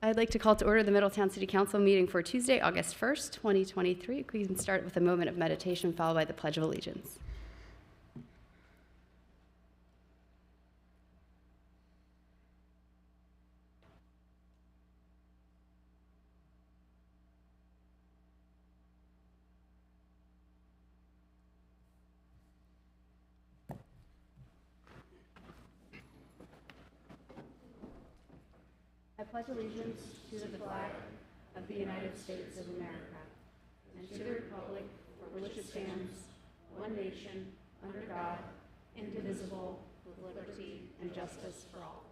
I'd like to call to order the Middletown City Council meeting for Tuesday, August 1st, 2023. We can start with a moment of meditation followed by the Pledge of Allegiance. I pledge allegiance to the flag of the United States of America and to the republic for which it stands, one nation, under God, indivisible, with liberty and justice for all.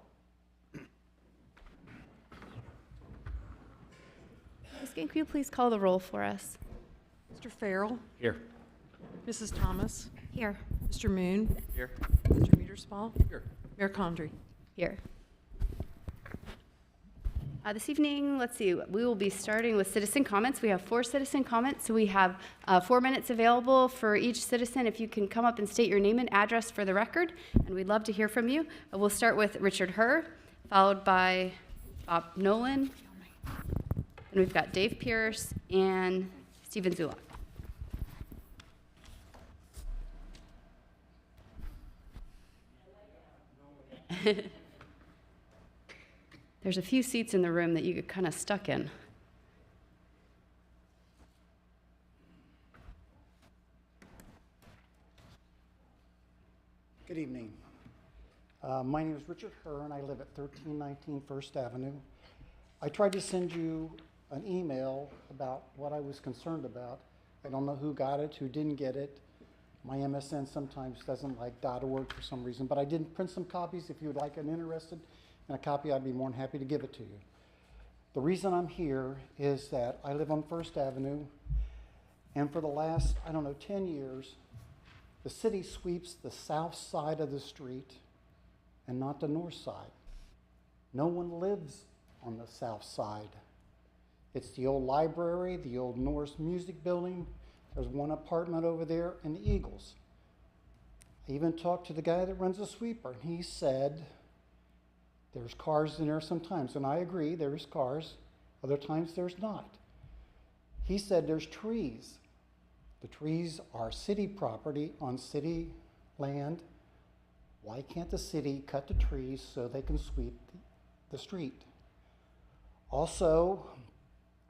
Ms. Gank, will you please call the roll for us? Mr. Farrell? Here. Mrs. Thomas? Here. Mr. Moon? Here. Mr. Meterspaw? Here. Mayor Condrey? Here. This evening, let's see, we will be starting with citizen comments. We have 4 citizen comments, so we have 4 minutes available for each citizen. If you can come up and state your name and address for the record, and we'd love to hear from you. We'll start with Richard Herr, followed by Bob Nolan, and we've got Dave Pierce and Stephen Zulak. There's a few seats in the room that you get kind of stuck in. Good evening. My name is Richard Herr, and I live at 1319 First Avenue. I tried to send you an email about what I was concerned about. I don't know who got it, who didn't get it. My MSN sometimes doesn't like .org for some reason, but I did print some copies. If you would like and interested in a copy, I'd be more than happy to give it to you. The reason I'm here is that I live on First Avenue, and for the last, 10 years, the city sweeps the south side of the street and not the north side. No one lives on the south side. It's the old library, the old Norris Music Building. There's one apartment over there, and the Eagles. I even talked to the guy that runs the sweeper, and he said there's cars in there sometimes, and I agree, there's cars. Other times there's not. He said there's trees. The trees are city property on city land. Why can't the city cut the trees so they can sweep the street? Also,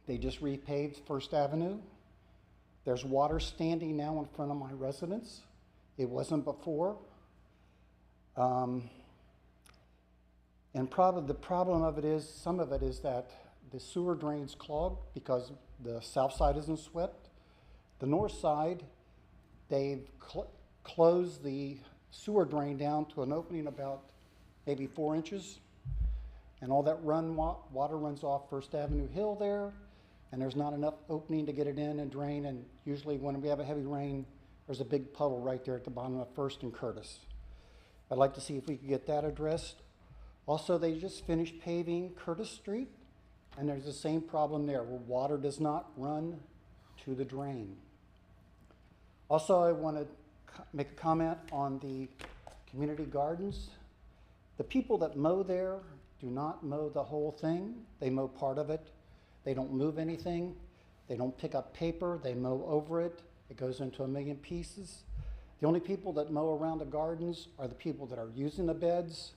they just repaved First Avenue. There's water standing now in front of my residence. It wasn't before. And probably the problem of it is, some of it is that the sewer drain's clogged because the south side isn't swept. The north side, they've closed the sewer drain down to an opening about maybe 4 inches. And all that water runs off First Avenue Hill there, and there's not enough opening to get it in and drain. And usually when we have a heavy rain, there's a big puddle right there at the bottom of First and Curtis. I'd like to see if we could get that addressed. Also, they just finished paving Curtis Street, and there's the same problem there where water does not run to the drain. Also, I want to make a comment on the community gardens. The people that mow there do not mow the whole thing. They mow part of it. They don't move anything. They don't pick up paper. They mow over it. It goes into a million pieces. The only people that mow around the gardens are the people that are using the beds.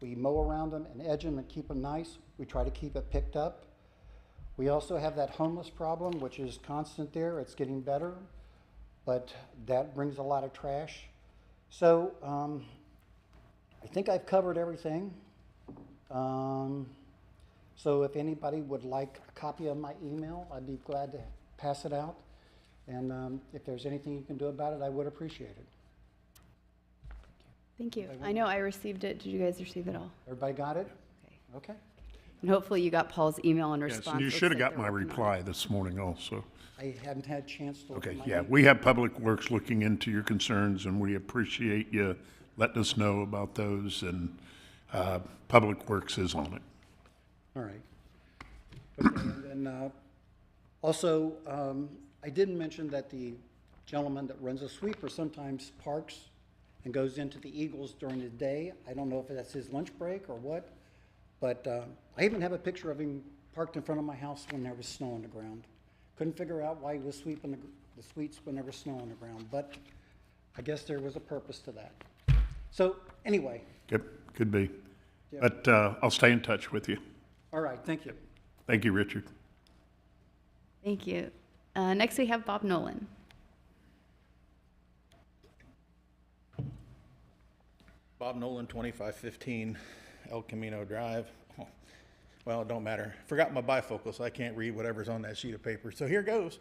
We mow around them and edge them and keep them nice. We try to keep it picked up. We also have that homeless problem, which is constant there. It's getting better, but that brings a lot of trash. So I think I've covered everything. So if anybody would like a copy of my email, I'd be glad to pass it out. And if there's anything you can do about it, I would appreciate it. Thank you. I know I received it. Did you guys receive it all? Everybody got it? Okay. Okay. And hopefully you got Paul's email and response. Yes, and you Looks should have like got they're my working on it. reply this morning also. I hadn't had a chance to look at Okay, my yeah, email. we have Public Works looking into your concerns, and we appreciate you letting us know about those, and Public Works is on it. All right. Okay, and then also, I didn't mention that the gentleman that runs a sweeper sometimes parks and goes into the Eagles during the day. I don't know if that's his lunch break or what, but I even have a picture of him parked in front of my house when there was snow on the ground. Couldn't figure out why he was sweeping the streets when there was snow on the ground, but I guess there was a purpose to that. So anyway, Could be. Yeah. But I'll stay in touch with you. all right, thank you. Thank you, Richard. Thank you. Next, we have Bob Nolan. Bob Nolan, 2515 El Camino Drive. Oh, well, it don't matter. Forgot my bifocal, so I can't read whatever's on that sheet of paper. So here goes.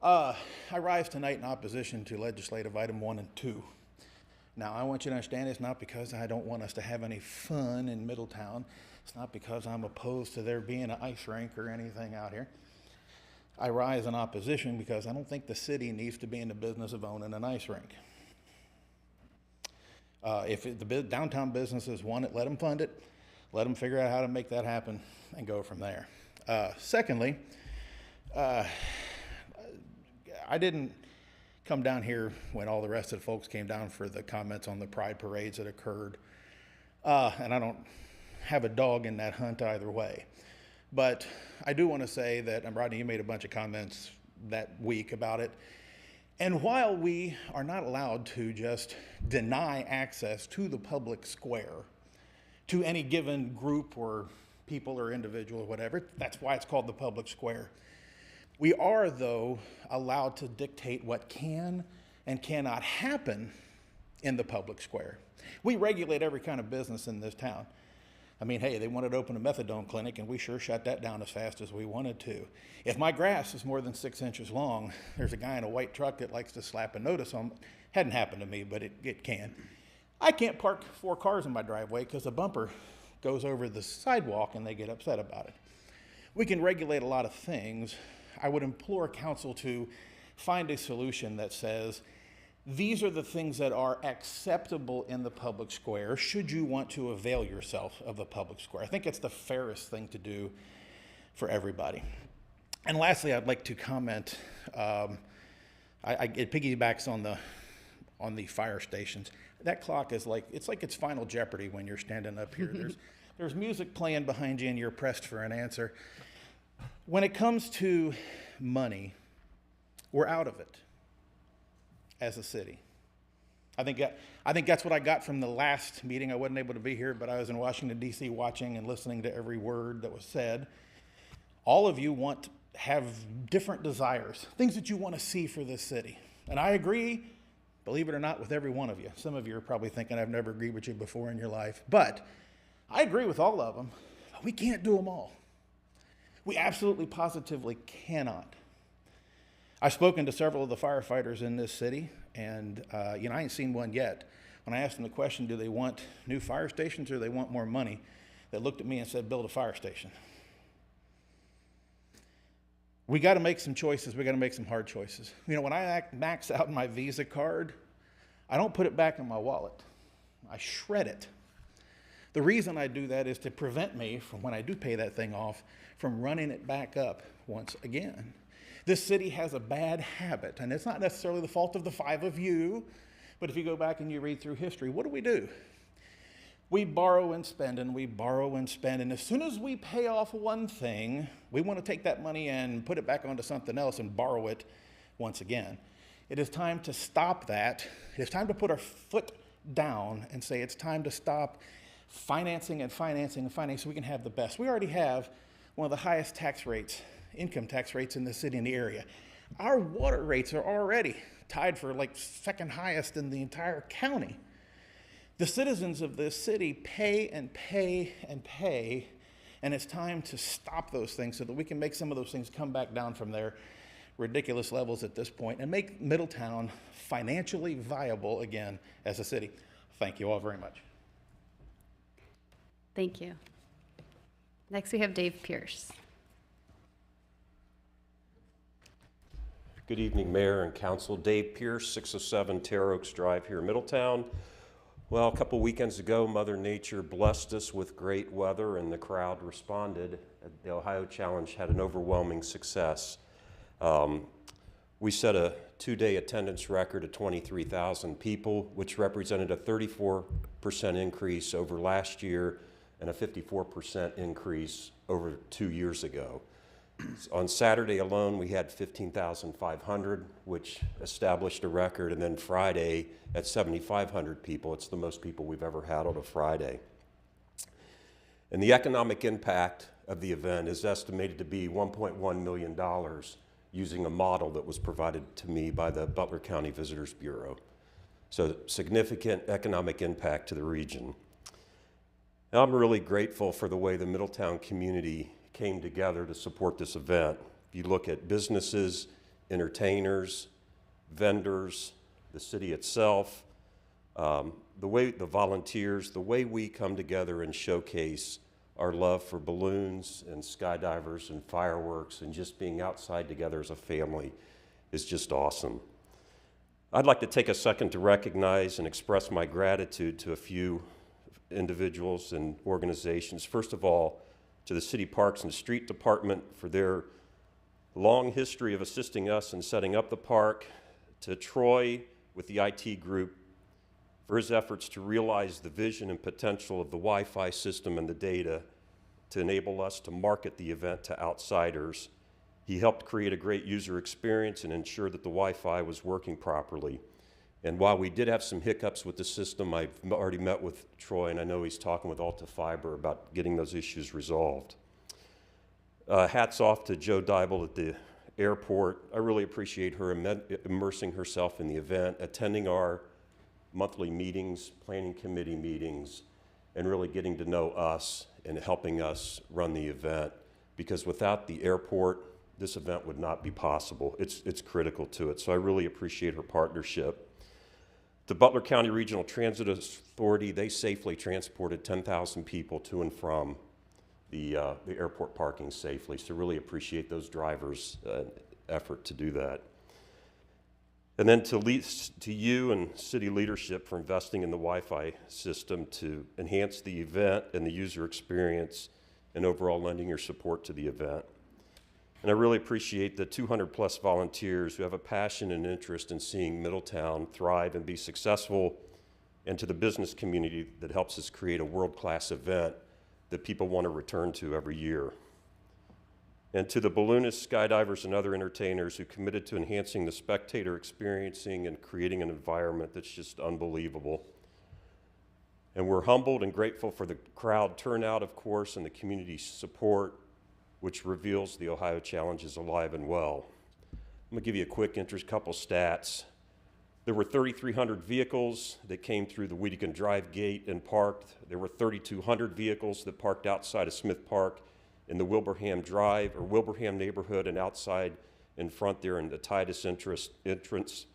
I rise tonight in opposition to legislative item 1 and 2. Now, I want you to understand it's not because I don't want us to have any fun in Middletown. It's not because I'm opposed to there being an ice rink or anything out here. I rise in opposition because I don't think the city needs to be in the business of owning an ice rink. If the downtown businesses want it, let them fund it. Let them figure out how to make that happen and go from there. Secondly, I didn't come down here when all the rest of the folks came down for the comments on the pride parades that occurred. And I don't have a dog in that hunt either way. But I do want to say that, and Rodney, you made a bunch of comments that week about it. And while we are not allowed to just deny access to the public square to any given group or people or individual or whatever, that's why it's called the public square. We are, though, allowed to dictate what can and cannot happen in the public square. We regulate every kind of business in this town. I mean, hey, they wanted to open a methadone clinic, and we sure shut that down as fast as we wanted to. If my grass is more than 6 inches long, there's a guy in a white truck that likes to slap a notice on. Hadn't happened to me, but it can. I can't park 4 cars in my driveway because a bumper goes over the sidewalk, and they get upset about it. We can regulate a lot of things. I would implore council to find a solution that says, these are the things that are acceptable in the public square should you want to avail yourself of the public square. I think it's the fairest thing to do for everybody. And lastly, I'd like to comment, it piggybacks on the fire stations. That clock is it's like it's Final Jeopardy when you're standing up here. There's music playing behind you and you're pressed for an answer. When it comes to money, we're out of it as a city. I think that's what I got from the last meeting. I wasn't able to be here, but I was in Washington, D.C. watching and listening to every word that was said. All of you have different desires, things that you want to see for this city. And I agree, believe it or not, with every one of you. Some of you are probably thinking I've never agreed with you before in your life, but I agree with all of them. But we can't do them all. We absolutely positively cannot. I've spoken to several of the firefighters in this city, and I ain't seen one yet. When I asked them the question, do they want new fire stations or they want more money, they looked at me and said, build a fire station. We got to make some choices. We got to make some hard choices. When I max out my Visa card, I don't put it back in my wallet. I shred it. The reason I do that is to prevent me from, when I do pay that thing off, from running it back up once again. This city has a bad habit, and it's not necessarily the fault of the 5 of you, but if you go back and you read through history, what do? We borrow and spend, and we borrow and spend, and as soon as we pay off one thing, we want to take that money and put it back onto something else and borrow it once again. It is time to stop that. It is time to put our foot down and say it's time to stop financing and financing and financing so we can have the best. We already have one of the highest tax rates, income tax rates in the city and the area. Our water rates are already tied for second highest in the entire county. The citizens of this city pay and pay and pay, and it's time to stop those things so that we can make some of those things come back down from their ridiculous levels at this point and make Middletown financially viable again as a city. Thank you all very much. Thank you. Next, we have Dave Pierce. Good evening, Mayor and Council. Dave Pierce, 607 Terra Oaks Drive here in Middletown. Well, a couple weekends ago, Mother Nature blessed us with great weather and the crowd responded. The Ohio Challenge had an overwhelming success. We set a 2-day attendance record of 23,000 people, which represented a 34% increase over last year and a 54% increase over 2 years ago. On Saturday alone, we had 15,500, which established a record, and then Friday at 7,500 people. It's the most people we've ever had on a Friday. And the economic impact of the event is estimated to be $1.1 million using a model that was provided to me by the Butler County Visitors Bureau. So significant economic impact to the region. Now, I'm really grateful for the way the Middletown community came together to support this event. If you look at businesses, entertainers, vendors, the city itself, the volunteers, the way we come together and showcase our love for balloons and skydivers and fireworks and just being outside together as a family is just awesome. I'd like to take a second to recognize and express my gratitude to a few individuals and organizations. First of all, to the City Parks and Street Department for their long history of assisting us in setting up the park, to Troy with the IT group for his efforts to realize the vision and potential of the Wi-Fi system and the data to enable us to market the event to outsiders. He helped create a great user experience and ensure that the Wi-Fi was working properly. And while we did have some hiccups with the system, I've already met with Troy, and I know he's talking with Alta Fiber about getting those issues resolved. Hats off to Joe Dybel at the airport. I really appreciate her immersing herself in the event, attending our monthly meetings, planning committee meetings, and really getting to know us and helping us run the event. Because without the airport, this event would not be possible. It's critical to it. So I really appreciate her partnership. The Butler County Regional Transit Authority, they safely transported 10,000 people to and from the airport parking safely. So really appreciate those drivers' effort to do that. And then to you and city leadership for investing in the Wi-Fi system to enhance the event and the user experience and overall lending your support to the event. And I really appreciate the 200+ volunteers who have a passion and interest in seeing Middletown thrive and be successful, and to the business community that helps us create a world-class event that people want to return to every year. And to the balloonists, skydivers, and other entertainers who committed to enhancing the spectator experiencing and creating an environment that's just unbelievable. And we're humbled and grateful for the crowd turnout, of course, and the community support, which reveals the Ohio Challenge is alive and well. I'm gonna give you a quick couple stats. There were 3,300 vehicles that came through the Weedigan Drive gate and parked. There were 3,200 vehicles that parked outside of Smith Park in the Wilbraham Drive or Wilbraham neighborhood and outside in front there in the Titus entrance.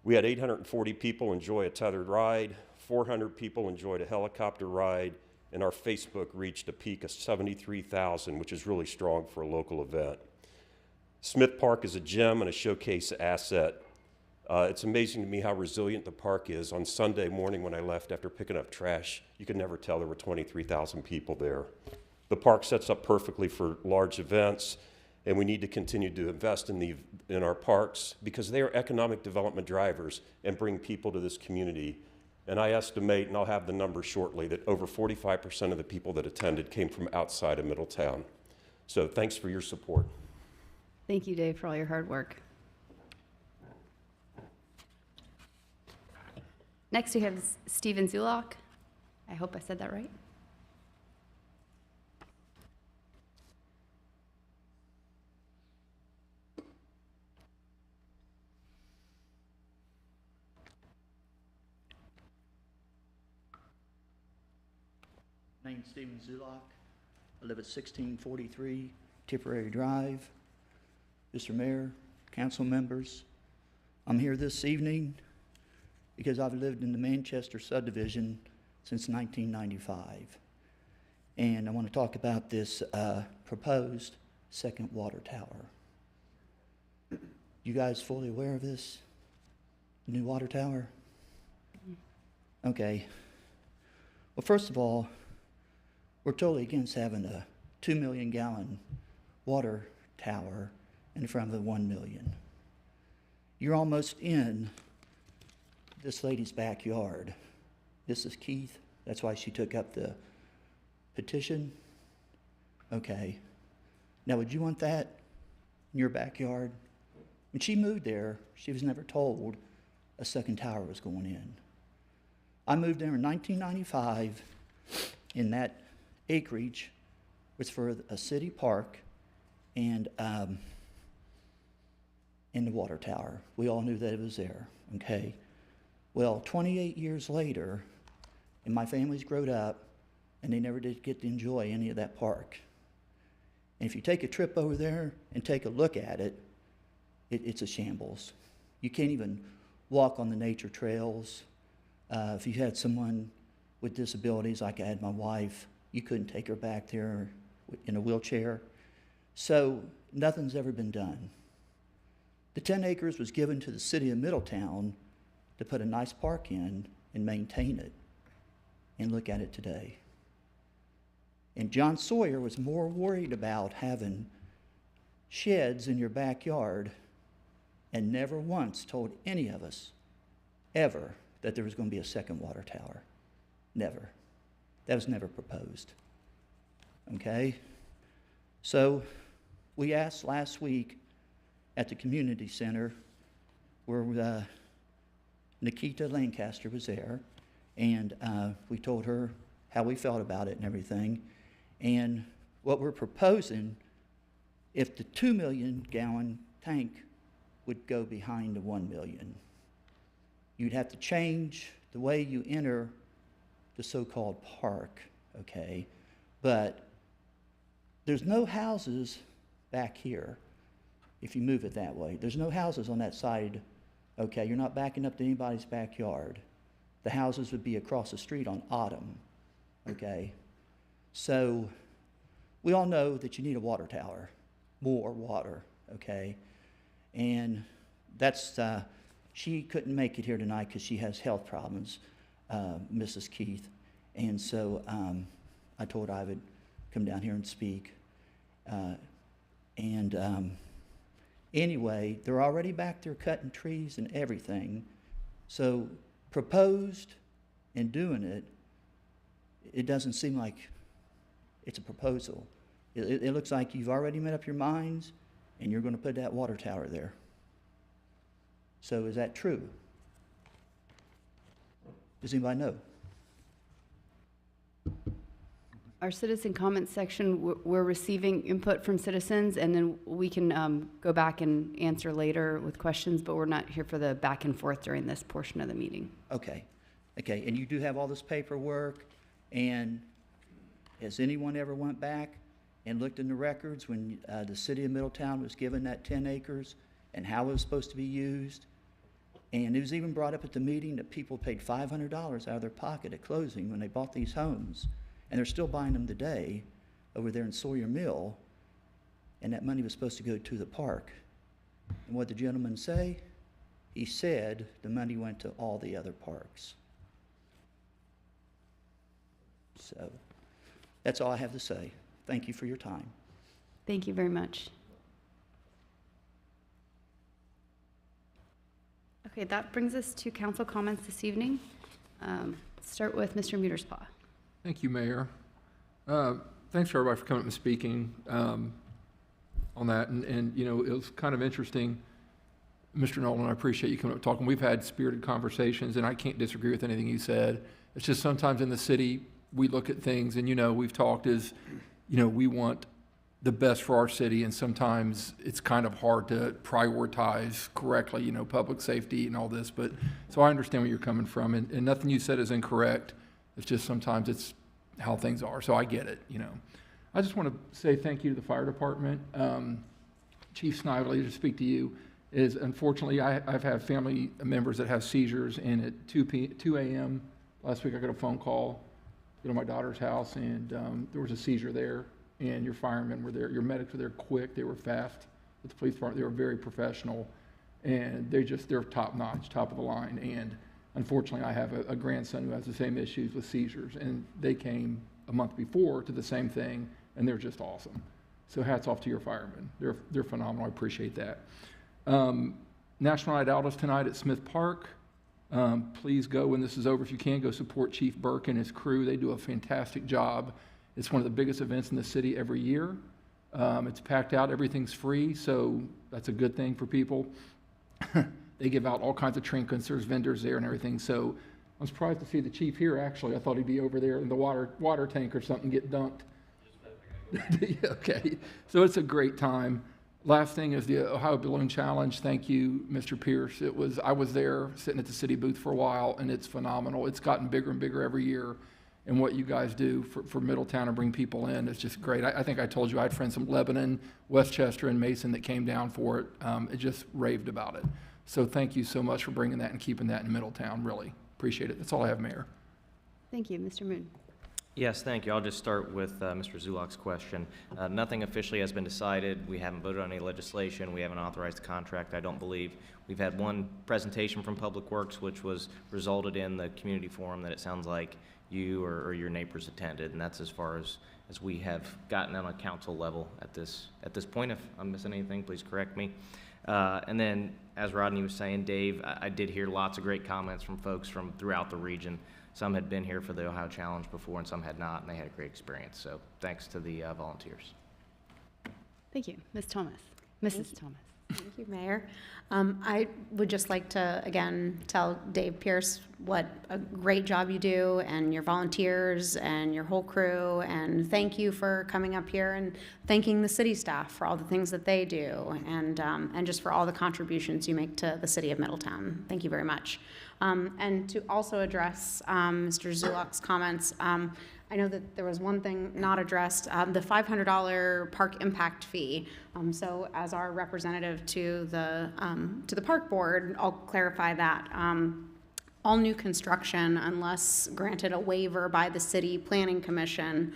We had 840 people enjoy a tethered ride, 400 people enjoyed a helicopter ride, and our Facebook reached a peak of 73,000, which is really strong for a local event. Smith Park is a gem and a showcase asset. It's amazing to me how resilient the park is. On Sunday morning when I left after picking up trash, you could never tell there were 23,000 people there. The park sets up perfectly for large events, and we need to continue to invest in our parks because they are economic development drivers and bring people to this community. And I estimate, and I'll have the numbers shortly, that over 45% of the people that attended came from outside of Middletown. So thanks for your support. Thank you, Dave, for all your hard work. Next, we have Stephen Zulak. I hope I said that right. Name's Stephen Zulak. I live at 1643 Tipperary Drive. Mr. Mayor, council members, I'm here this evening because I've lived in the Manchester subdivision since 1995. And I want to talk about this proposed second water tower. You guys fully aware of this new water tower? Okay. Well, first of all, we're totally against having a 2 million gallon water tower in front of the 1 million. You're almost in this lady's backyard. This is Keith. That's why she took up the petition? Okay. Now, would you want that in your backyard? When she moved there, she was never told a second tower was going in. I moved there in 1995, and that acreage was for a city park and the water tower. We all knew that it was there, okay? Well, 28 years later, and my family's grown up, and they never did get to enjoy any of that park. And if you take a trip over there and take a look at it, it's a shambles. You can't even walk on the nature trails. If you had someone with disabilities, like I had my wife, you couldn't take her back there in a wheelchair. So nothing's ever been done. The 10 acres was given to the city of Middletown to put a nice park in and maintain it. And look at it today. And John Sawyer was more worried about having sheds in your backyard and never once told any of us, ever, that there was going to be a second water tower. Never. That was never proposed. Okay? So we asked last week at the community center where Nikita Lancaster was there, and we told her how we felt about it and everything. And what we're proposing, if the 2 million gallon tank would go behind the 1 million, you'd have to change the way you enter the so-called park, okay? But there's no houses back here if you move it that way. There's no houses on that side, okay? You're not backing up to anybody's backyard. The houses would be across the street on Autumn, okay? So we all know that you need a water tower, more water, okay? And that's, she couldn't make it here tonight because she has health problems, Mrs. Keith. And so I told her I would come down here and speak. Anyway, they're already back there cutting trees and everything. So proposed and doing it, it doesn't seem like it's a proposal. It looks like you've already made up your minds and you're going to put that water tower there. So is that true? Does anybody know? Our citizen comments section, we're receiving input from citizens, and then we can go back and answer later with questions, but we're not here for the back and forth during this portion of the meeting. Okay. Okay, and you do have all this paperwork, and has anyone ever went back and looked in the records when the city of Middletown was given that 10 acres and how it was supposed to be used? And it was even brought up at the meeting that people paid $500 out of their pocket at closing when they bought these homes, and they're still buying them today over there in Sawyer Mill, and that money was supposed to go to the park. And what did the gentleman say? He said the money went to all the other parks. So that's all I have to say. Thank you for your time. Thank you very much. Okay, that brings us to council comments this evening. Start with Mr. Muterspaw. Thank you, Mayor. Thanks for everybody for coming up and speaking on that. And, you know, it was kind of interesting. Mr. Nolan, I appreciate you coming up and talking. We've had spirited conversations, and I can't disagree with anything you said. It's just sometimes in the city, we look at things, and, you know, we've talked is, you know, we want the best for our city, and sometimes it's kind of hard to prioritize correctly, you know, public safety and all this. But so I understand where you're coming from, and nothing you said is incorrect. It's just sometimes it's how things are. So I get it, you know. I just want to say thank you to the fire department. Chief Snively, to speak to you, is unfortunately I've had family members that have seizures, and at 2 a.m. last week I got a phone call to my daughter's house, and there was a seizure there, and your firemen were there, your medics were there quick, they were fast with the police department, they were very professional, and they're top notch, top of the line. And unfortunately, I have a grandson who has the same issues with seizures, and they came a month before to the same thing, and they're just awesome. So hats off to your firemen. They're phenomenal. I appreciate that. National Night Out is tonight at Smith Park. Please go when this is over. If you can, go support Chief Burke and his crew. They do a fantastic job, It's one of the biggest events in the city every year. It's packed out, everything's free, so that's a good thing for people. They give out all kinds of trinkets, there's vendors there and everything, so I'm surprised to see the chief here, actually. I thought he'd be over there in the water tank or something, get dunked. Okay, so it's a great time. Last thing is the Ohio Balloon Challenge. Thank you, Mr. Pierce. I was there sitting at the city booth for a while, and it's phenomenal. It's gotten bigger and bigger every year. And what you guys do for Middletown and bring people in is just great. I think I told you I had friends from Lebanon, Westchester, and Mason that came down for it. It just raved about it. So thank you so much for bringing that and keeping that in Middletown, really. Appreciate it. That's all I have, Mayor. Thank you. Mr. Moon. Yes, thank you. I'll just start with Mr. Zulok's question. Nothing officially has been decided. We haven't voted on any legislation. We haven't authorized the contract, I don't believe. We've had one presentation from Public Works, which was resulted in the community forum that it sounds like you or your neighbors attended, and that's as far as we have gotten on a council level at this point. If I'm missing anything, please correct me. And then, as Rodney was saying, Dave, I did hear lots of great comments from folks from throughout the region. Some had been here for the Ohio Challenge before, and some had not, and they had a great experience. So thanks to the volunteers. Thank you. Ms. Thomas. Mrs. Thomas. Thank you, Mayor. I would just like to, again, tell Dave Pierce what a great job you do, and your volunteers and your whole crew, and thank you for coming up here and thanking the city staff for all the things that they do, and just for all the contributions you make to the city of Middletown. Thank you very much. And to also address Mr. Zulok's comments, I know that there was one thing not addressed, the $500 park impact fee. So as our representative to the park board, I'll clarify that. All new construction, unless granted a waiver by the City Planning Commission,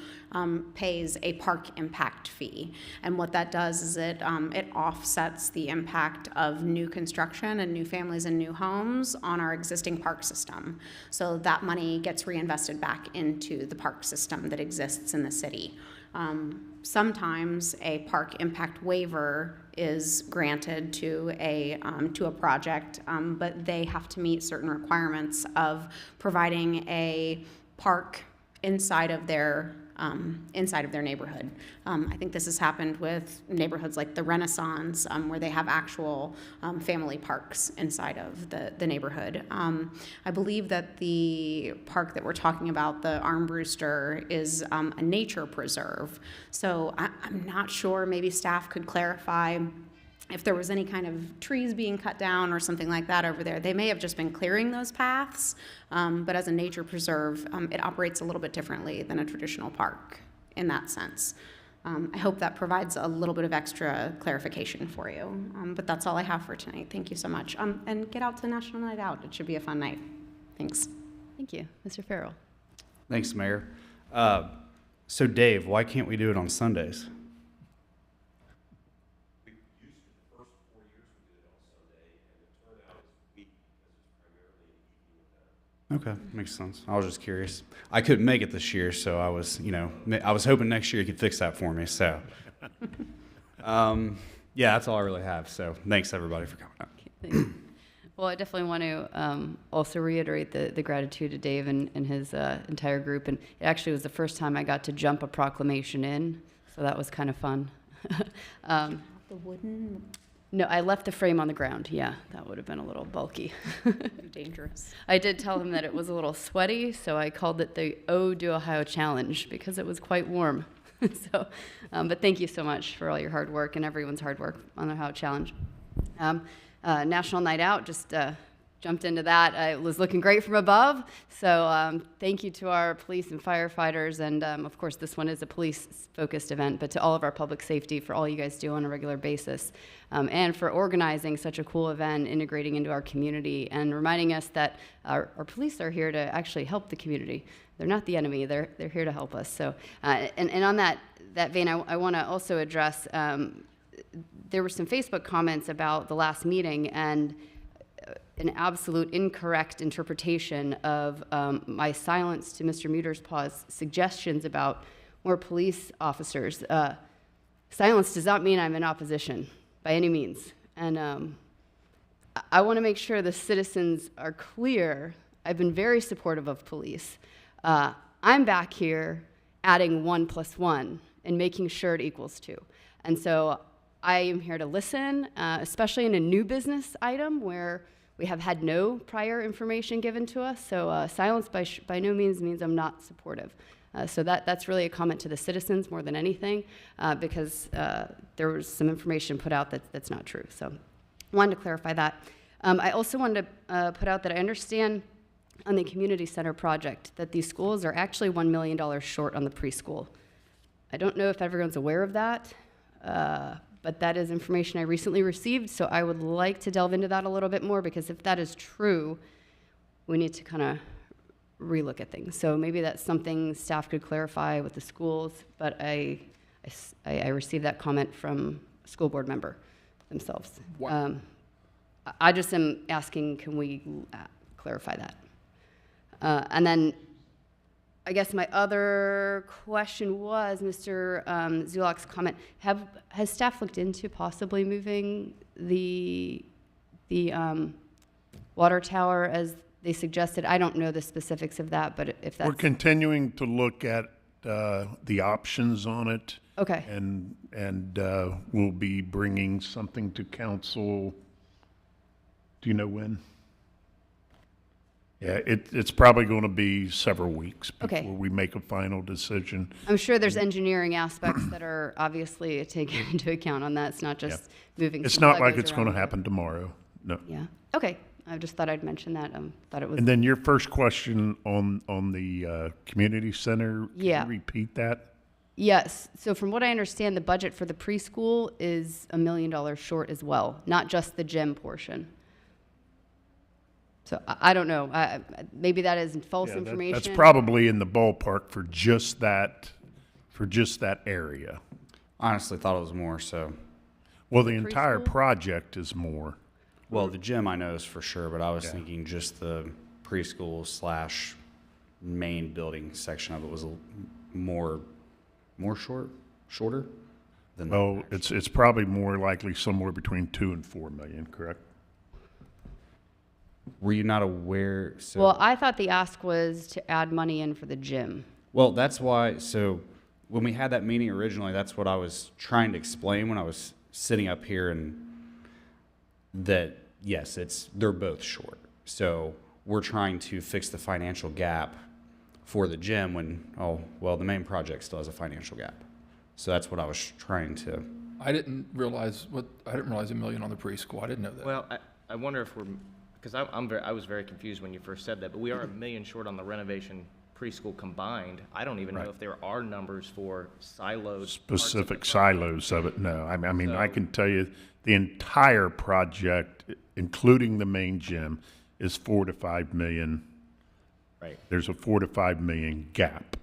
pays a park impact fee. And what that does is it offsets the impact of new construction and new families and new homes on our existing park system. So that money gets reinvested back into the park system that exists in the city. Sometimes a park impact waiver is granted to a project, but they have to meet certain requirements of providing a park inside of their neighborhood. I think this has happened with neighborhoods like the Renaissance, where they have actual family parks inside of the neighborhood. I believe that the park that we're talking about, the Armbruster, is a nature preserve. So I'm not sure, maybe staff could clarify if there was any kind of trees being cut down or something like that over there. They may have just been clearing those paths, but as a nature preserve, it operates a little bit differently than a traditional park in that sense. I hope that provides a little bit of extra clarification for you, but that's all I have for tonight. Thank you so much. And get out to National Night Out. It should be a fun night. Thanks. Thank you. Mr. Farrell. Thanks, Mayor. So Dave, why can't we do it on Sundays? Okay, makes sense. I was just curious. I couldn't make it this year, so I was hoping next year you could fix that for me. So, yeah, that's all I really have. So, thanks everybody for coming out. Okay, well, I definitely want to also reiterate the gratitude to Dave and his entire group. And it actually was the first time I got to jump a proclamation in, so that was kind of fun. The wooden. No, I left the frame on the ground. Yeah, that would have been a little bulky. Dangerous. I did tell him that it was a little sweaty, so I called it the Ode to Ohio Challenge because it was quite warm. So, but thank you so much for all your hard work and everyone's hard work on the Ohio Challenge. National Night Out, just jumped into that. It was looking great from above, so thank you to our police and firefighters, and of course this one is a police-focused event, but to all of our public safety for all you guys do on a regular basis, and for organizing such a cool event, integrating into our community, and reminding us that our police are here to actually help the community. They're not the enemy, they're here to help us. So, and on that vein, I want to also address, there were some Facebook comments about the last meeting, and an absolute incorrect interpretation of my silence to Mr. Muterspaugh's suggestions about more police officers. Silence does not mean I'm in opposition by any means. And I want to make sure the citizens are clear. I've been very supportive of police. I'm back here adding 1 + 1 and making sure it equals 2. And so I am here to listen, especially in a new business item where we have had no prior information given to us. So silence by no means I'm not supportive. So that's really a comment to the citizens more than anything, because there was some information put out that's not true. So wanted to clarify that. I also wanted to put out that I understand on the community center project that these schools are actually $1 million short on the preschool. I don't know if everyone's aware of that, but that is information I recently received, so I would like to delve into that a little bit more, because if that is true, we need to kind of relook at things. So maybe that's something staff could clarify with the schools, but I received that comment from a school board member themselves. Wow. I just am asking, can we clarify that? And then I guess my other question was Mr. Zulak's comment. Has staff looked into possibly moving the water tower as they suggested? I don't know the specifics of that, but if that's... We're continuing to look at the options on it. Okay. And we'll be bringing something to council. Do you know when? Yeah, it's probably going to be several weeks Okay. before we make a final decision. I'm sure there's engineering aspects that are obviously taken into account on that. It's not just moving It's some not like Legos it's going to around. happen tomorrow, no. Yeah. Okay. I just thought I'd mention that. Thought it was... And then your first question on the community center, can Yeah. you repeat that? Yes. So from what I understand, the budget for the preschool is $1 million short as well, not just the gym portion. So I don't know. Maybe that is false Yeah, information. That's probably in the ballpark for just that area. Honestly, thought it was more, so. Well, the entire Preschool? project is more. Well, the gym I know is for sure, but I was Yeah. thinking just the preschool / main building section of it was more shorter than Well, that. it's probably more likely somewhere between 2 and 4 million, correct? Were you not aware? So, Well, I thought the ask was to add money in for the gym. well, that's why. So when we had that meeting originally, that's what I was trying to explain when I was sitting up here, and that yes, they're both short. So we're trying to fix the financial gap for the gym when the main project still has a financial gap. So that's what I was trying to. I didn't realize $1 million on the preschool. I didn't know that. Well, I wonder if we're, because I was very confused when you first said that, but we are $1 million short on the renovation preschool combined. I don't even know if there are numbers for silos. Specific silos of it, no. I mean, I So- can tell you the entire project, including the main gym, is 4 to 5 million. Right. There's a 4 to 5 million gap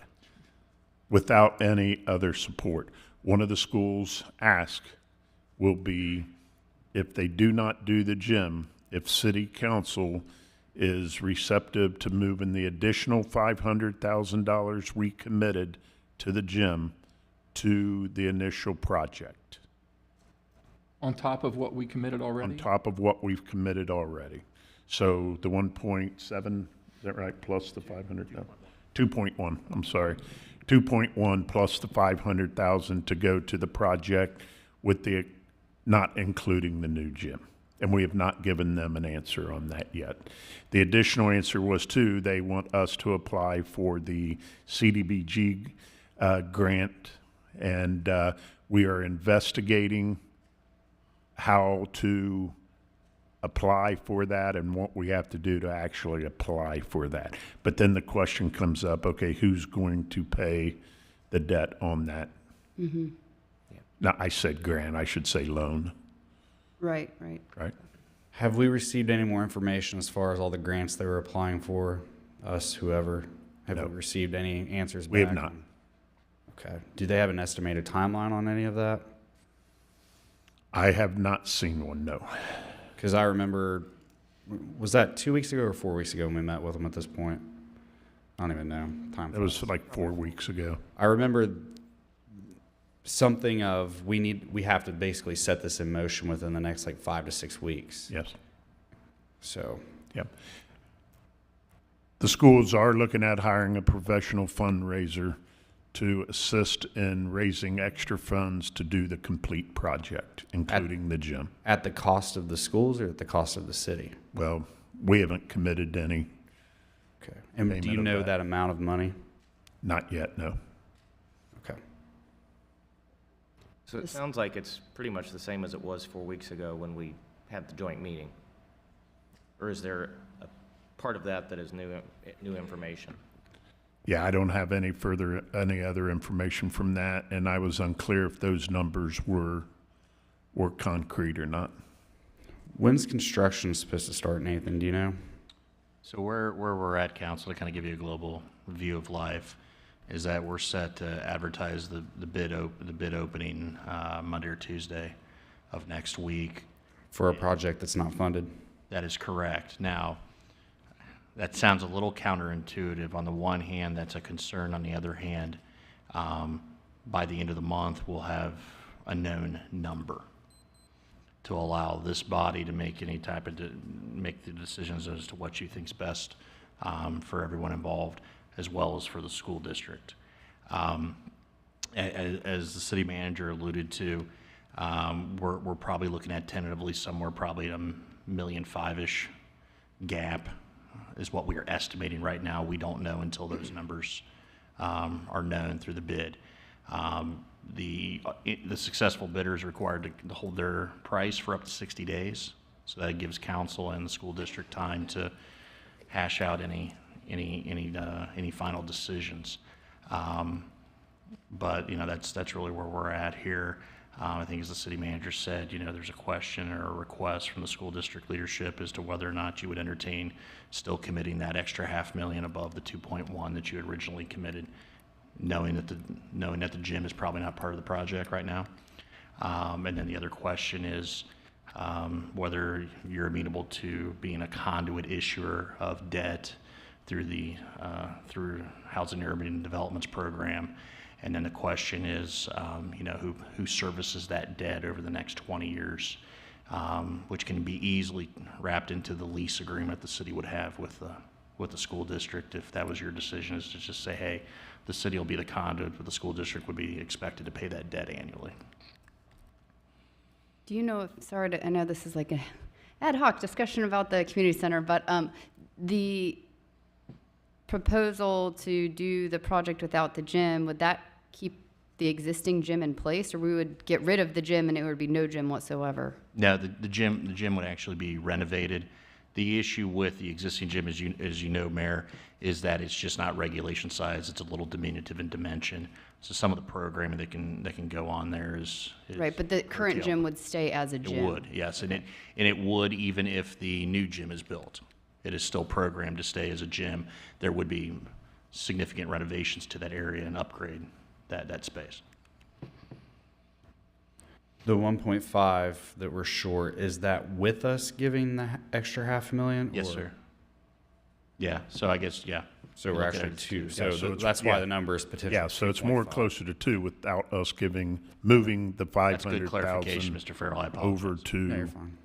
without any other support. One of the schools' ask will be, if they do not do the gym, if city council is receptive to moving the additional $500,000 we committed to the gym to the initial project, On top of what we committed already? on top of what we've committed already. So the 1.7, is that right, plus the 500,000? 2.1, I'm sorry. 2.1 plus the 500,000 to go to the project with the, not including the new gym. And we have not given them an answer on that yet. The additional answer was they want us to apply for the CDBG grant, and we are investigating how to apply for that and what we have to do to actually apply for that. But then the question comes up, okay, who's going to pay the debt on that? Mm-hmm. No, I said grant, I should say loan, Right. right? Have we received any more information as far as all the grants they were applying for, us, whoever? Have No. we received any answers back? We have not. Okay. Do they have an estimated timeline on any of that? I have not seen one, no. Because I remember, was that 2 weeks ago or 4 weeks ago when we met with them at this point? I don't even know. Time It was like 4 weeks ago. I remember something of we have to basically set this in motion within the next 5 to 6 weeks. Yes. So, Yep. The schools are looking at hiring a professional fundraiser to assist in raising extra funds to do the complete project, including the gym. At the cost of the schools or at the cost of the city? Well, we haven't committed any, Okay. And do you Payment of know that. that amount of money? not yet, no. Okay. So it sounds like it's pretty much the same as it was 4 weeks ago when we had the joint meeting. Or is there a part of that that is new information? Yeah, I don't have any other information from that, and I was unclear if those numbers were concrete or not. When's construction supposed to start, Nathan? Do you know? So where we're at, council, to kind of give you a global view of life, is that we're set to advertise the bid opening Monday or Tuesday of next week. For a project that's not funded? That is correct. Now, that sounds a little counterintuitive. On the one hand, that's a concern. On the other hand, by the end of the month, we'll have a known number to allow this body to make any type of make the decisions as to what you think's best for everyone involved, as well as for the school district. As the city manager alluded to, we're probably looking at tentatively somewhere probably a $1.5 million-ish gap is what we are estimating right now. We don't know until those numbers are known through the bid. The successful bidder is required to hold their price for up to 60 days. So that gives council and the school district time to hash out any final decisions. But that's really where we're at here. I think as the city manager said, there's a question or a request from the school district leadership as to whether or not you would entertain still committing that extra $500,000 above the 2.1 that you had originally committed, knowing that the gym is probably not part of the project right now. And then the other question is whether you're amenable to being a conduit issuer of debt through through Housing and Urban Development's program. And then the question is, who services that debt over the next 20 years, which can be easily wrapped into the lease agreement the city would have with the school district if that was your decision, is to just say, hey, the city will be the conduit, but the school district would be expected to pay that debt annually. Do you know I know this is like an ad hoc discussion about the community center, but the proposal to do the project without the gym, would that keep the existing gym in place, or we would get rid of the gym and it would be no gym whatsoever? No, the gym would actually be renovated. The issue with the existing gym, as you know, Mayor, is that it's just not regulation size. It's a little diminutive in dimension. So some of the programming that can go on there is Right, but the current gym would stay as a gym. It would, yes, and it would even if the new gym is built. It is still programmed to stay as a gym. There would be significant renovations to that area and upgrade that space. The 1.5 that we're short, is that with us giving the extra $500,000? Yes, sir. Yeah, so I guess, yeah. So we're Look at actually it as two. two. So, Yeah, so it's- that's why yeah. the number is potentially. Yeah, so it's more 2.5. closer to 2 without us moving the That's good clarification, 500,000 Mr. Farrell. I apologize. over to. No, you're fine.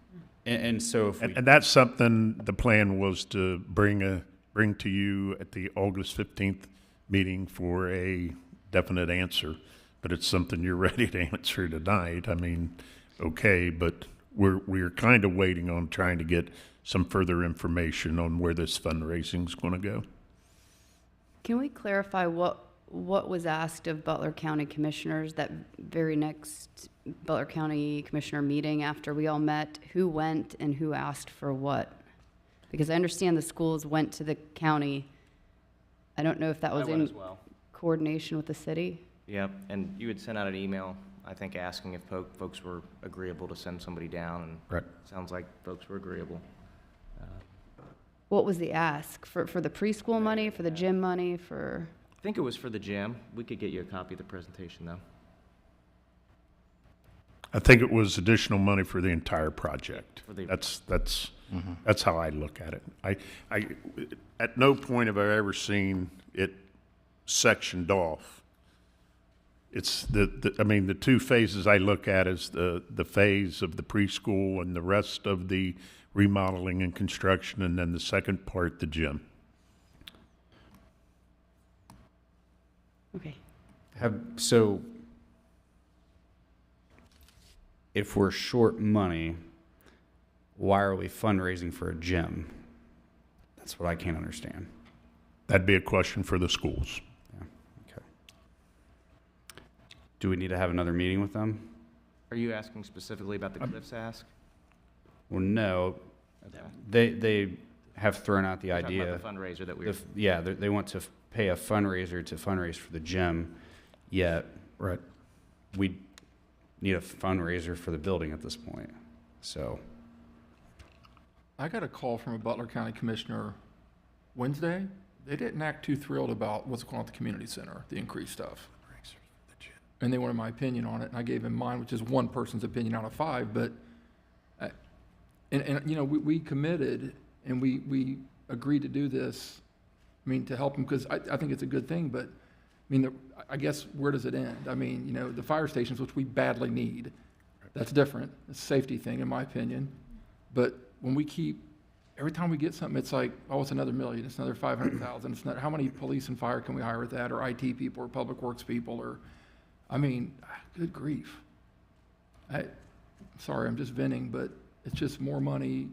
And so if we, And that's something, the plan was to bring to you at the August 15th meeting for a definite answer, but it's something you're ready to answer tonight. I mean, okay, but we're kind of waiting on trying to get some further information on where this fundraising's going to go. Can we clarify what was asked of Butler County commissioners that very next Butler County commissioner meeting after we all met? Who went and who asked for what? Because I understand the schools went to the county. I don't know if that was I went in as well. coordination with the city. Yep, and you had sent out an email, I think, asking if folks were agreeable to send somebody down, and Right. sounds like folks were agreeable. What was the ask? For the preschool money, for the gym money, for? I think it was for the gym. We could get you a copy of the presentation, though. I think it was additional money for the entire project. For the- That's how I look at it. I at no point have I ever seen it sectioned off. It's the two phases I look at is the phase of the preschool and the rest of the remodeling and construction, and then the second part, the gym. Okay. So if we're short money, why are we fundraising for a gym? That's what I can't understand. That'd be a question for the schools. Yeah. Okay. Do we need to have another meeting with them? Are you asking specifically about the Cliffs ask? Well, no. Okay. They have thrown out the You're talking idea. about the fundraiser that we were. Yeah, they want to pay a fundraiser to fundraise for the gym, yet Right. we need a fundraiser for the building at this point. So, I got a call from a Butler County Commissioner Wednesday. They didn't act too thrilled about what's going on at the community center, the increased stuff. And they wanted my opinion on it, and I gave him mine, which is one person's opinion out of 5, but, you know, we committed, and we agreed to do this, I mean, to help them, because I think it's a good thing, but, I mean, I guess, where does it end? I mean, you know, the fire stations, which we badly need, that's different. It's a safety thing, in my opinion. But when we keep, every time we get something, it's like, oh, it's another million, it's another 500,000. It's not, how many police and fire can we hire with that, or IT people, or public works people, or, I mean, good grief. Sorry, I'm just venting, but it's just more money.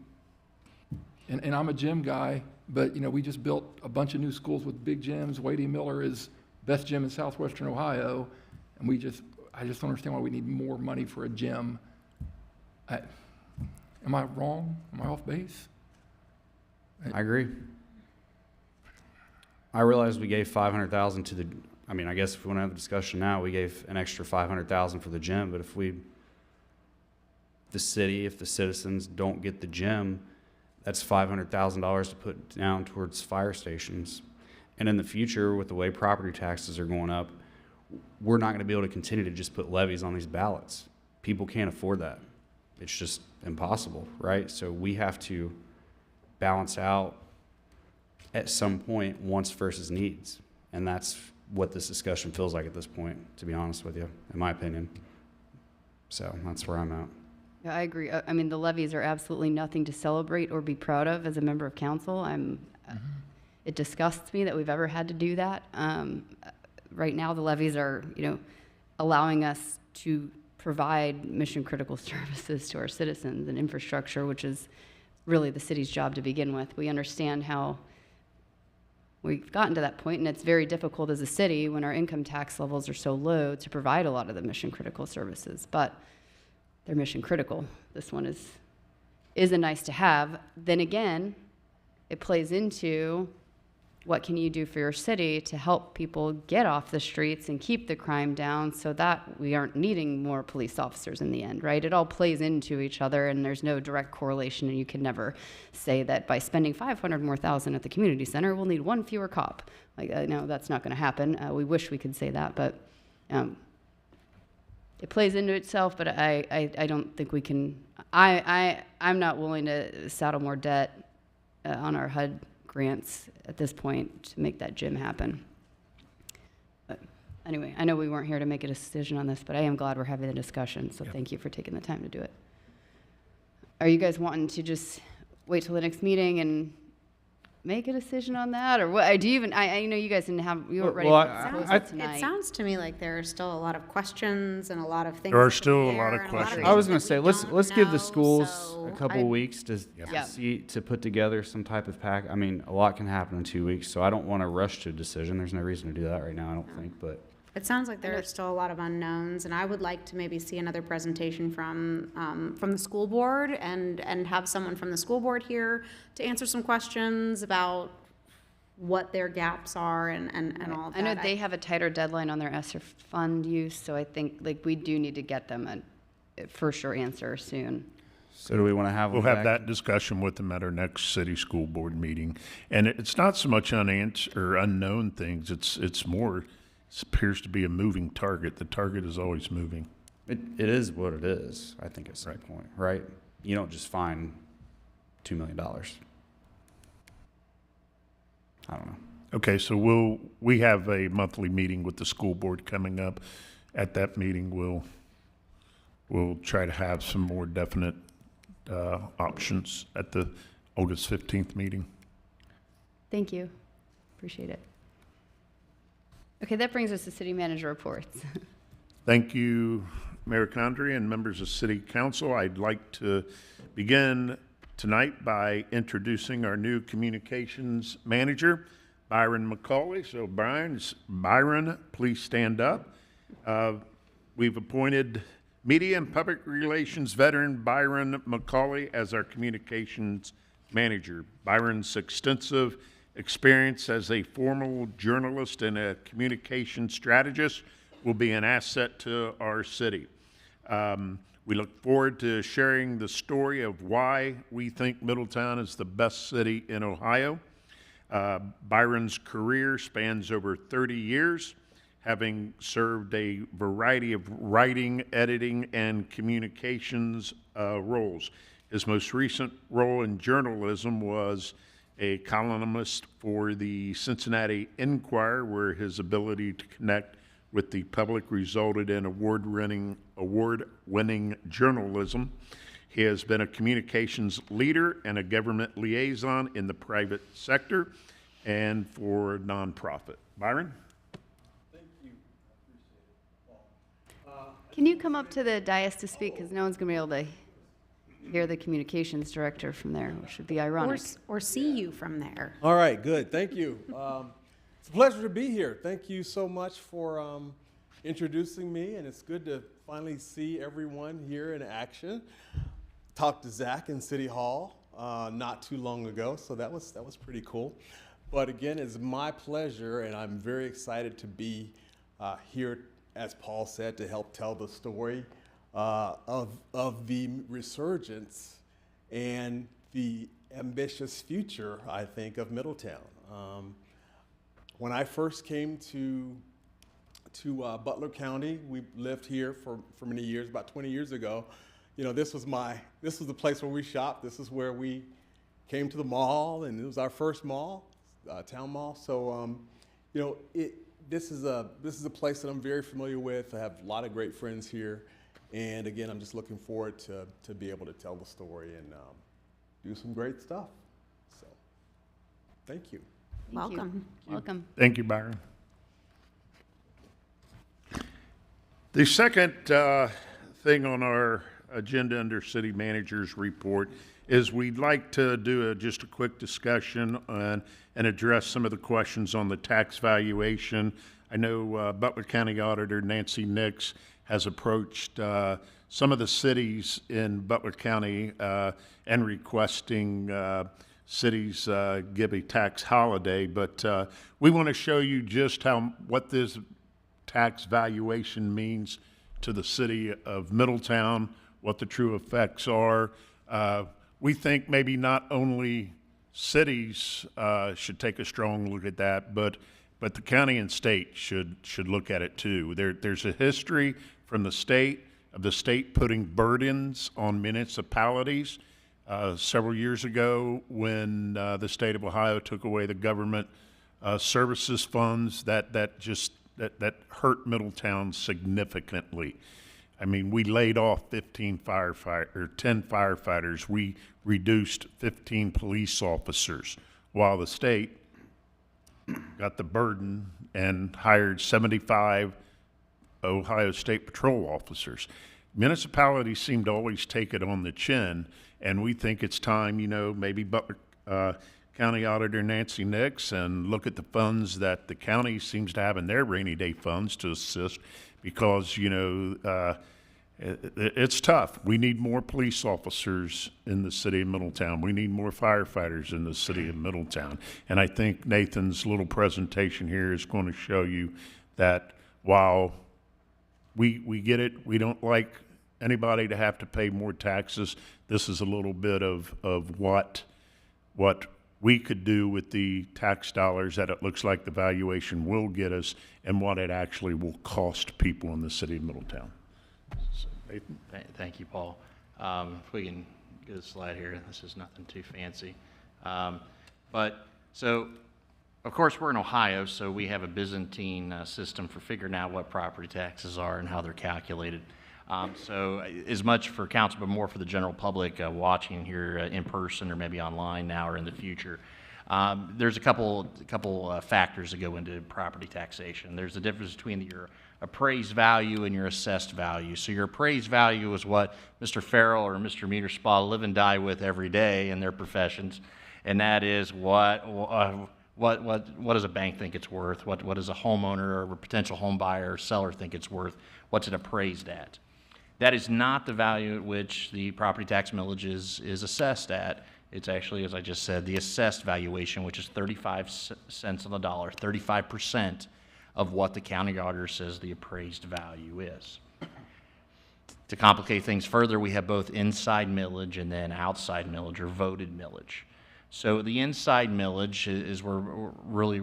And I'm a gym guy, but, you know, we just built a bunch of new schools with big gyms. Wadey Miller is best gym in southwestern Ohio, and I just don't understand why we need more money for a gym. Am I wrong? Am I off base? I agree. I realize we gave 500,000 to the, I mean, I guess if we want to have a discussion now, we gave an extra 500,000 for the gym, but if the citizens don't get the gym, that's $500,000 to put down towards fire stations. And in the future, with the way property taxes are going up, we're not going to be able to continue to just put levies on these ballots. People can't afford that. It's just impossible, right? So we have to balance out at some point wants versus needs. And that's what this discussion feels like at this point, to be honest with you, in my opinion. So that's where I'm at. Yeah, I agree. I mean, the levies are absolutely nothing to celebrate or be proud of as a member of council. It disgusts me that we've ever had to do that. Right now, the levies are, you know, allowing us to provide mission-critical services to our citizens and infrastructure, which is really the city's job to begin with. We understand how we've gotten to that point, and it's very difficult as a city when our income tax levels are so low to provide a lot of the mission-critical services, but they're mission-critical. This one is a nice to have. Then again, it plays into what can you do for your city to help people get off the streets and keep the crime down so that we aren't needing more police officers in the end, right? It all plays into each other, and there's no direct correlation, and you can never say that by spending 500 more thousand at the community center, we'll need one fewer cop. Like, no, that's not going to happen. We wish we could say that, but it plays into itself, but I don't think we can. I'm not willing to saddle more debt on our HUD grants at this point to make that gym happen. But anyway, I know we weren't here to make a decision on this, but I am glad we're having the discussion, so Thank you for taking the time to do it. Are you guys wanting to just wait till the next meeting and make a decision on that, or what? Do you even? I know you guys didn't have. You weren't ready Well, for I- proposal tonight. It sounds to me like there are still a lot of questions and a lot of things. There are up in still the a lot air of and questions. I was going things to say, that we let's don't give the know, schools so a couple I- weeks to Yeah. see, to put together some type of pack. I mean, a lot can happen in 2 weeks, so I don't want to rush to a decision. There's no reason to do that right now, I don't think, but. It sounds like there are still a lot of unknowns, and I would like to maybe see another presentation from the school board and have someone from the school board here to answer some questions about what their gaps are and all of that. I know they have a tighter deadline on their ESSER fund use, so I think like we do need to get them a for sure answer soon. So do we want to have? We'll them have back? that discussion with them at our next city school board meeting. And it's not so much unanswered or unknown things, it's more, it appears to be a moving target. The target is always moving. It is what it is, I think, at some point, right? You don't just find $2 million. I don't know. Okay, so we have a monthly meeting with the school board coming up. At that meeting, we'll try to have some more definite options at the August 15th meeting. Thank you. Appreciate it. Okay, that brings us to city manager reports. Thank you, Mayor Condrey and members of City Council. I'd like to begin tonight by introducing our new communications manager, Byron McCauley. So Byron, please stand up. We've appointed media and public relations veteran Byron McCauley as our communications manager. Byron's extensive experience as a formal journalist and a communication strategist will be an asset to our city. We look forward to sharing the story of why we think Middletown is the best city in Ohio. Byron's career spans over 30 years, having served a variety of writing, editing, and communications roles. His most recent role in journalism was a columnist for the Cincinnati Enquirer, where his ability to connect with the public resulted in award-winning journalism. He has been a communications leader and a government liaison in the private sector and for nonprofit. Byron? Can you come up to the dais to speak? Because no one's going to be able to hear the communications director from there, which would be ironic. Or see you from there. All right, good. Thank you. It's a pleasure to be here. Thank you so much for introducing me, and it's good to finally see everyone here in action. Talked to Zach in City Hall not too long ago, so that was pretty cool. But again, it's my pleasure, and I'm very excited to be here, as Paul said, to help tell the story of the resurgence and the ambitious future, I think, of Middletown. When I first came to Butler County, we lived here for many years, about 20 years ago. You know, this was the place where we shopped. This is where we came to the mall, and it was our first mall, town mall. So, you know, this is a place that I'm very familiar with. I have a lot of great friends here, and again, I'm just looking forward to be able to tell the story and do some great stuff. So, thank you. Welcome. Welcome. Thank you, Byron. The second thing on our agenda under City Manager's report is we'd like to do just a quick discussion and address some of the questions on the tax valuation. I know Butler County Auditor Nancy Nix has approached some of the cities in Butler County and requesting cities give a tax holiday, but we want to show you just what this tax valuation means to the city of Middletown, what the true effects are. We think maybe not only cities should take a strong look at that, but the county and state should look at it too. There's a history from the state of the state putting burdens on municipalities. Several years ago, when the state of Ohio took away the government services funds, that hurt Middletown significantly. I mean, we laid off 10 firefighters. We reduced 15 police officers, while the state got the burden and hired 75 Ohio State Patrol officers. Municipalities seem to always take it on the chin, and we think it's time, maybe Butler County Auditor Nancy Nix and look at the funds that the county seems to have in their rainy day funds to assist, because, it's tough. We need more police officers in the city of Middletown. We need more firefighters in the city of Middletown. And I think Nathan's little presentation here is going to show you that while we get it, we don't like anybody to have to pay more taxes. This is a little bit of what we could do with the tax dollars that it looks like the valuation will get us, and what it actually will cost people in the city of Middletown. So, Nathan? Thank you, Paul. If we can get a slide here, this is nothing too fancy. Of course, we're in Ohio, so we have a Byzantine system for figuring out what property taxes are and how they're calculated. So as much for council, but more for the general public watching here in person or maybe online now or in the future. There's a couple factors that go into property taxation. There's a difference between your appraised value and your assessed value. So your appraised value is what Mr. Farrell or Mr. Meterspa live and die with every day in their professions, and that is what does a bank think it's worth? What does a homeowner or a potential home buyer or seller think it's worth? What's it appraised at? That is not the value at which the property tax millage is assessed at. It's actually, as I just said, the assessed valuation, which is 35 cents on the dollar, 35% of what the county auditor says the appraised value is. To complicate things further, we have both inside millage and then outside millage or voted millage. So the inside millage is we're really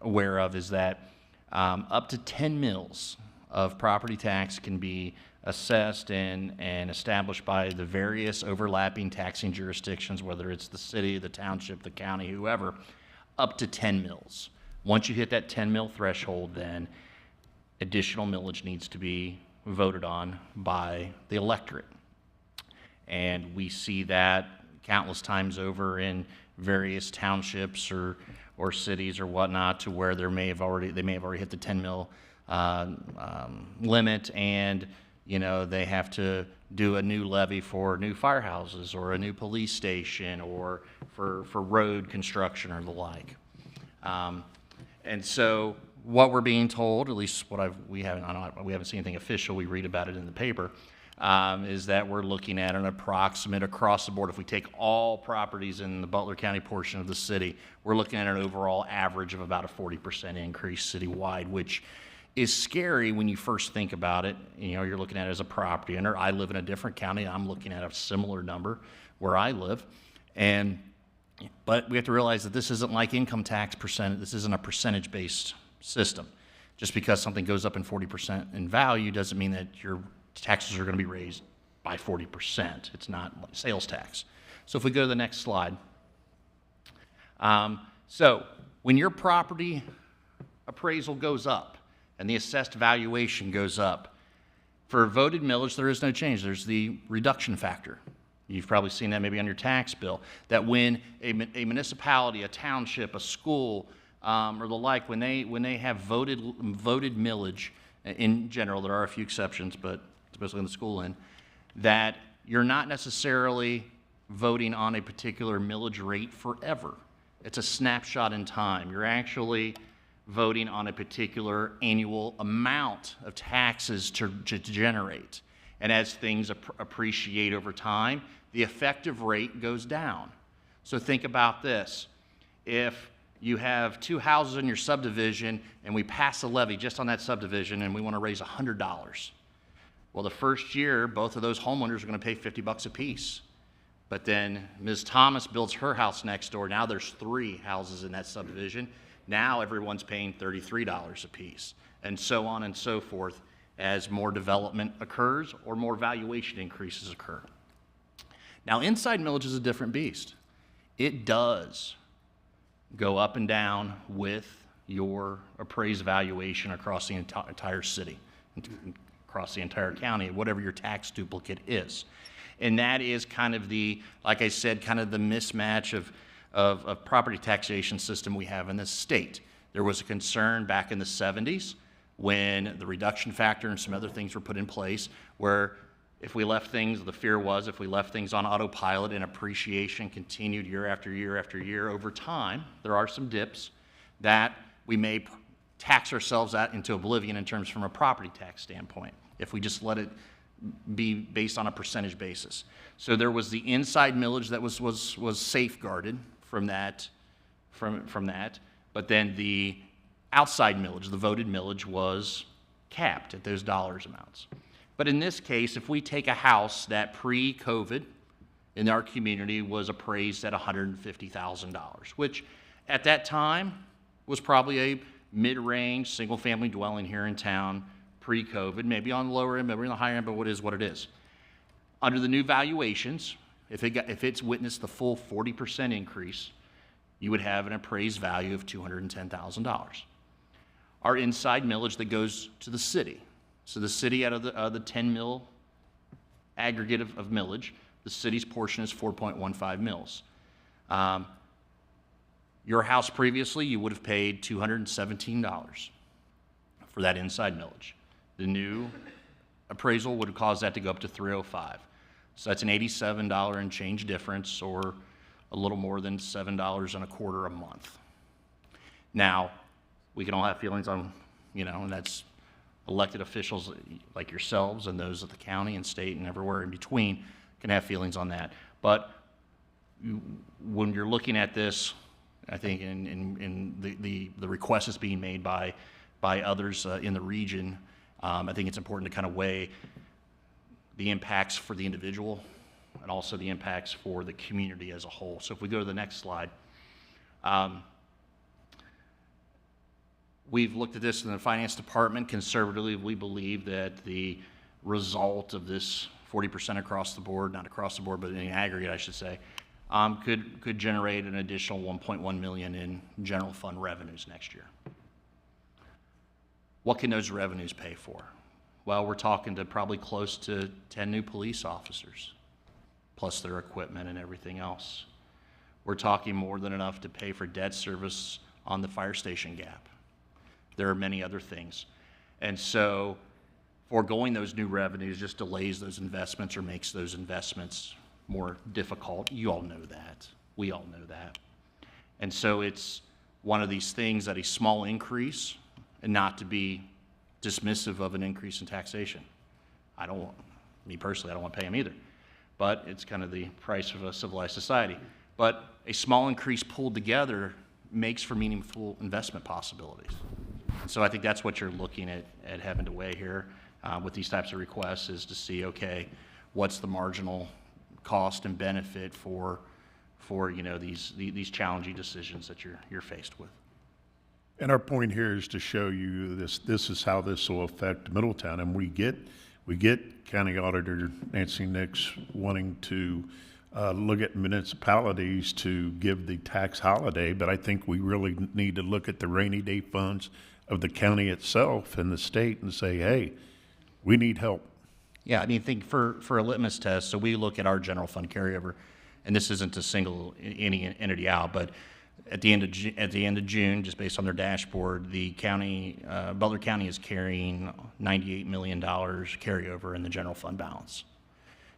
aware of is that up to 10 mills of property tax can be assessed and established by the various overlapping taxing jurisdictions, whether it's the city, the township, the county, whoever, up to 10 mills. Once you hit that 10 mill threshold, then additional millage needs to be voted on by the electorate. And we see that countless times over in various townships or cities or whatnot, to where they may have already hit the 10 mil limit, and they have to do a new levy for new firehouses or a new police station or for road construction or the like. And so what we're being told, at least we haven't seen anything official, we read about it in the paper, is that we're looking at an approximate across the board. If we take all properties in the Butler County portion of the city, we're looking at an overall average of about a 40% increase citywide, which is scary when you first think about it. You're looking at it as a property owner. I live in a different county. I'm looking at a similar number where I live. But we have to realize that this isn't like income tax percent. This isn't a percentage-based system. Just because something goes up in 40% in value doesn't mean that your taxes are going to be raised by 40%. It's not like sales tax. So if we go to the next slide. So when your property appraisal goes up and the assessed valuation goes up, for voted millage, there is no change. There's the reduction factor. You've probably seen that maybe on your tax bill, that when a municipality, a township, a school, or the like, when they have voted millage, in general, there are a few exceptions, but especially in the school end, that you're not necessarily voting on a particular millage rate forever. It's a snapshot in time. You're actually voting on a particular annual amount of taxes to generate. And as things appreciate over time, the effective rate goes down. So think about this. If you have two houses in your subdivision and we pass a levy just on that subdivision and we want to raise $100, well, the first year, both of those homeowners are going to pay $50 a piece. But then Ms. Thomas builds her house next door. Now there's 3 houses in that subdivision. Now everyone's paying $33 a piece, and so on and so forth as more development occurs or more valuation increases occur. Now, inside millage is a different beast. It does go up and down with your appraised valuation across the entire city, across the entire county, whatever your tax duplicate is. And that is kind of the, like I said, kind of the mismatch of property taxation system we have in this state. There was a concern back in the 70s when the reduction factor and some other things were put in place, where if we left things, the fear was if we left things on autopilot and appreciation continued year after year after year over time, there are some dips that we may tax ourselves out into oblivion in terms from a property tax standpoint, if we just let it be based on a percentage basis. So there was the inside millage that was safeguarded from that, but then the outside millage, the voted millage, was capped at those dollars amounts. But in this case, if we take a house that pre-COVID in our community was appraised at $150,000, which at that time was probably a mid-range single-family dwelling here in town pre-COVID, maybe on the lower end, maybe on the higher end, but what it is. Under the new valuations, if it's witnessed the full 40% increase, you would have an appraised value of $210,000. Our inside millage that goes to the city. So the city, out of the 10 mil aggregate of millage, the city's portion is 4.15 mils. Your house previously, you would have paid $217 for that inside millage. The new appraisal would have caused that to go up to $305. So that's an $87 and change difference, or a little more than $7.25 a month. Now, we can all have feelings on, and that's elected officials like yourselves and those of the county and state and everywhere in between can have feelings on that. But when you're looking at this, I think in the request is being made by others in the region, I think it's important to kind of weigh the impacts for the individual and also the impacts for the community as a whole. So if we go to the next slide. We've looked at this in the finance department. Conservatively, we believe that the result of this 40% across the board, not across the board, but in aggregate, I should say, could generate an additional $1.1 million in general fund revenues next year. What can those revenues pay for? Well, we're talking to probably close to 10 new police officers, plus their equipment and everything else. We're talking more than enough to pay for debt service on the fire station gap. There are many other things. And so foregoing those new revenues just delays those investments or makes those investments more difficult. You all know that. We all know that. And so it's one of these things that a small increase, and not to be dismissive of an increase in taxation. Me personally, I don't want to pay them either. But it's kind of the price of a civilized society. But a small increase pulled together makes for meaningful investment possibilities. And so I think that's what you're looking at having to weigh here with these types of requests, is to see, okay, what's the marginal cost and benefit for these challenging decisions that you're faced with. And our point here is to show you this is how this will affect Middletown. And we get County Auditor Nancy Nix wanting to look at municipalities to give the tax holiday, but I think we really need to look at the rainy day funds of the county itself and the state and say, hey, we need help. Yeah, I mean, think for a litmus test, so we look at our general fund carryover, and this isn't to single any entity out, but at the end of June, just based on their dashboard, the county, Butler County is carrying $98 million carryover in the general fund balance.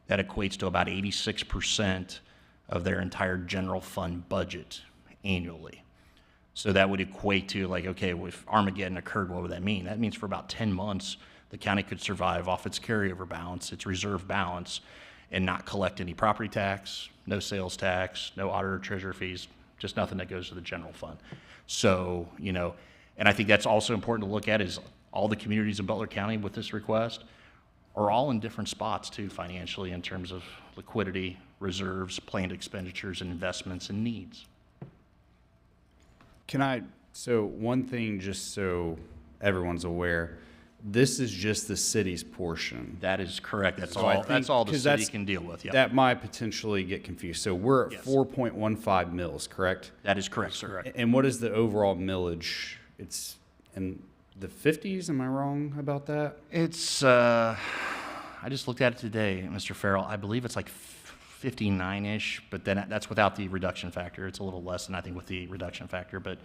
That equates to about 86% of their entire general fund budget annually. So that would equate to, like, okay, if Armageddon occurred, what would that mean? That means for about 10 months, the county could survive off its carryover balance, its reserve balance, and not collect any property tax, no sales tax, no auditor treasurer fees, just nothing that goes to the general fund. So, and I think that's also important to look at, is all the communities in Butler County with this request are all in different spots too financially in terms of liquidity, reserves, planned expenditures, and investments and needs. So one thing, just so everyone's aware, this is just the city's portion. That is correct. That's So all. That's all the 'cause city can deal with. Yeah. That might potentially get confused. So we're at Yes. 4.15 mils, correct? That is correct, sir. And what is the overall millage? It's in the 50s, am I wrong about that? It's. I just looked at it today, Mr. Farrell. I believe it's like 59-ish, but then that's without the reduction factor. It's a little less than I think with the reduction factor, but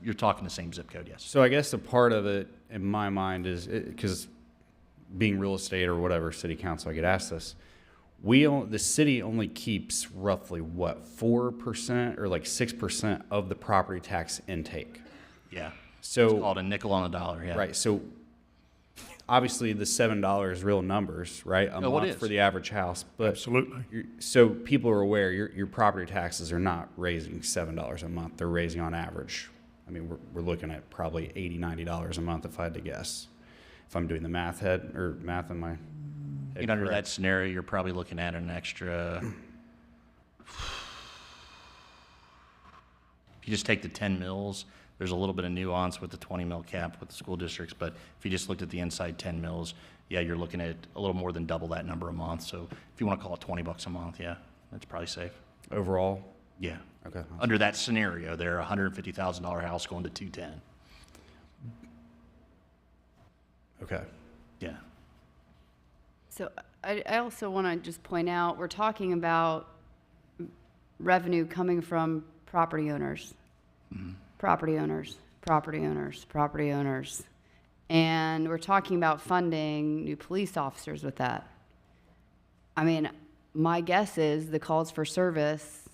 you're talking the same zip code, yes. So I guess a part of it, in my mind, is because being real estate or whatever, city council, I get asked this. The city only keeps roughly what, 4% or like 6% of the property tax intake. Yeah. So it's called a nickel on the dollar. Yeah. Right. So obviously the $7 real numbers, right? A month for the average house. But Absolutely. So people are aware your property taxes are not raising $7 a month. They're raising on average. I mean, we're looking at probably $80, $90 a month if I had to guess. If I'm doing the math in my head. Under that scenario, you're probably looking at an extra. If you just take the 10 mils, there's a little bit of nuance with the 20 mil cap with the school districts, but if you just looked at the inside 10 mils, yeah, you're looking at a little more than double that number a month. So if you want to call it $20 a month, yeah, that's probably safe. Overall? Yeah. Okay. Under that scenario, they're a $150,000 house going to 210. Okay. Yeah. So I also want to just point out, we're talking about revenue coming from property owners. Property owners, property owners, property owners. And we're talking about funding new police officers with that. I mean, my guess is the calls for service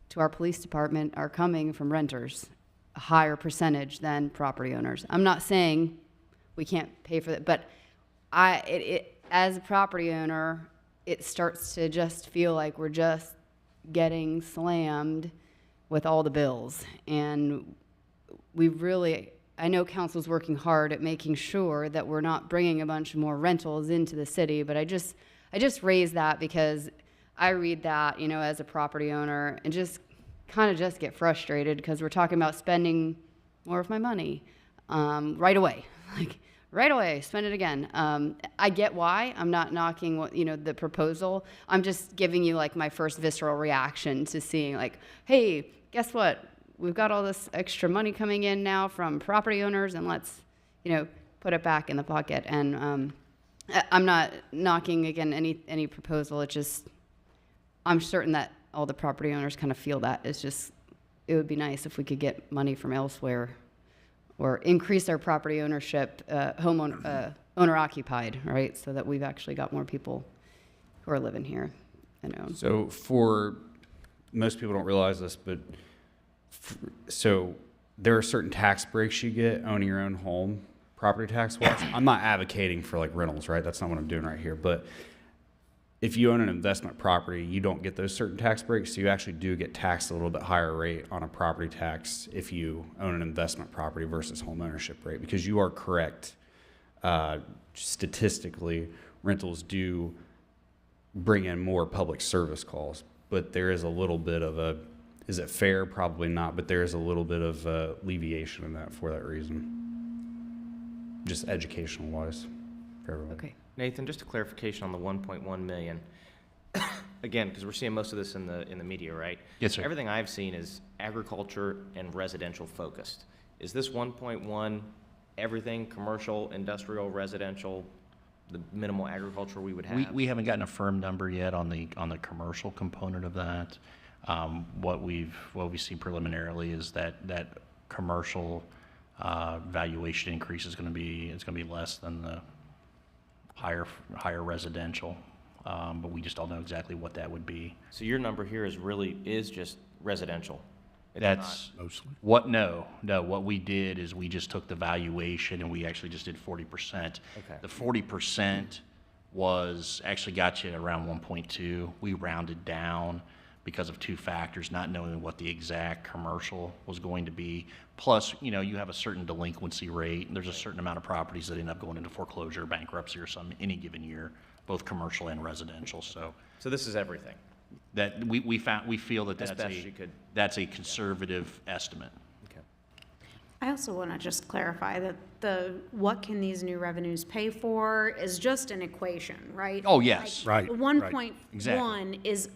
to our police department are coming from renters, a higher percentage than property owners. I'm not saying we can't pay for that, but as a property owner, it starts to just feel like we're just getting slammed with all the bills. And I know council's working hard at making sure that we're not bringing a bunch more rentals into the city, but I just raise that because I read that, as a property owner and just kind of just get frustrated because we're talking about spending more of my money right away. Like, right away, spend it again. I get why. I'm not knocking the proposal. I'm just giving you like my first visceral reaction to seeing like, hey, guess what? We've got all this extra money coming in now from property owners, and let's, put it back in the pocket. And I'm not knocking again any proposal. It's just I'm certain that all the property owners kind of feel that. It's just it would be nice if we could get money from elsewhere, or increase our property ownership, owner occupied, right? So that we've actually got more people who are living here and own. So for most people don't realize this, but so there are certain tax breaks you get owning your own home, property tax wise. I'm not advocating for like rentals, right? That's not what I'm doing right here. But if you own an investment property, you don't get those certain tax breaks. So you actually do get taxed a little bit higher rate on a property tax if you own an investment property versus home ownership rate, because you are correct. Statistically, rentals do bring in more public service calls, but there is a little bit of is it fair? Probably not, but there is a little bit of alleviation in that for that reason, just educational wise for everyone. Okay. Nathan, just a clarification on the 1.1 million. Again, because we're seeing most of this in the media, right? Yes, sir. Everything I've seen is agriculture and residential focused. Is this 1.1 everything, commercial, industrial, residential, the minimal agriculture we would have? We haven't gotten a firm number yet on the commercial component of that. What we see preliminarily is that commercial valuation increase is going to be less than the higher residential, but we just don't know exactly what that would be. So your number here is just residential. It's That's not. Mostly. What we did is we just took the valuation and we actually just did 40%. Okay. The 40% was actually got you around 1.2. We rounded down because of two factors, not knowing what the exact commercial was going to be. Plus, you have a certain delinquency rate, and there's a certain amount of properties that end up going into foreclosure, bankruptcy, or some any given year, both commercial and residential. So this is everything. that we feel that As best you could. that's a conservative estimate. Okay. I also want to just clarify that what can these new revenues pay for is just an equation, right? Oh, yes. Right, The right. 1.1 Exactly. is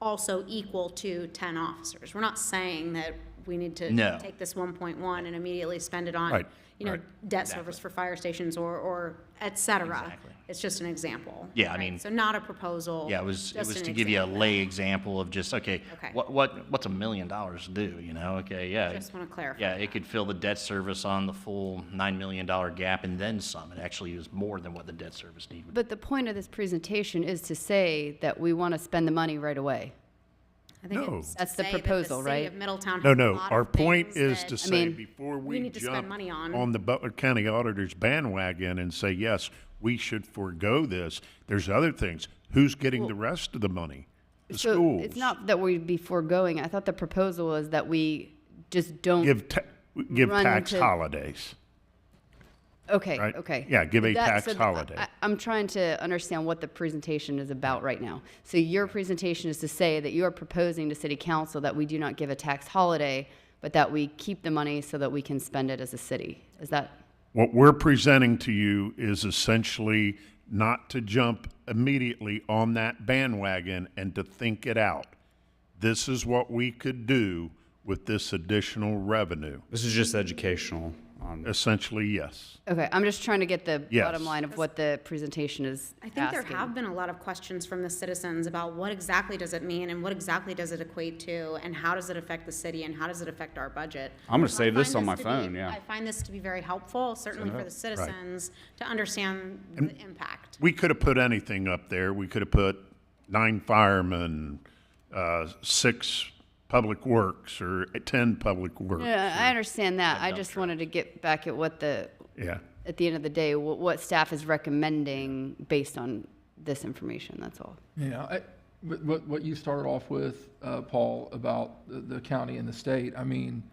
also equal to 10 officers. We're not saying that we need to No. take this 1.1 and immediately spend it on, Right, right. debt Exactly. service for fire stations or et cetera. Exactly. It's just an example. Yeah, I right? mean- So not a proposal. Yeah, it was just an to give you a example. lay example of just, okay, Okay. what's $1 million do, Okay, yeah. Just want to clarify. Yeah, it could fill the debt service on the full $9 million gap and then some. It actually is more than what the debt service need would be. But the point of this presentation is to say that we want to spend the money right away. I think No. it's to That's the say that proposal, city right? of Middletown No, has a no. lot Our of point things is to that- say, mean, before we we need to spend jump money on. the Butler County Auditor's bandwagon and say, yes, we should forego this, there's other things. Who's getting the rest of the money? The So schools. it's not that we'd be foregoing. I thought the proposal was that we just don't. Give run tax to- holidays. Okay, Right? okay. Yeah, give a That- tax so holiday. I'm trying to understand what the presentation is about right now. So your presentation is to say that you are proposing to city council that we do not give a tax holiday, but that we keep the money so that we can spend it as a city. Is that? What we're presenting to you is essentially not to jump immediately on that bandwagon and to think it out. This is what we could do with this additional revenue. This is just educational. Essentially, yes. Okay, I'm just trying to get the Yes. bottom line of what the presentation is I think there asking. have been a lot of questions from the citizens about what exactly does it mean and what exactly does it equate to and how does it affect the city and how does it affect our budget. I'm gonna So I save this find on my to be- phone, yeah. I find this to be very helpful, certainly for the citizens, to understand the impact. We could have put anything up there. We could have put 9 firemen, 6 public works, or 10 public works. Yeah, I understand that. I just wanted to get back at what Yeah. at the end of the day, what staff is recommending based on this information, that's all. Yeah, but what you started off with, Paul, about the county and the state, I mean,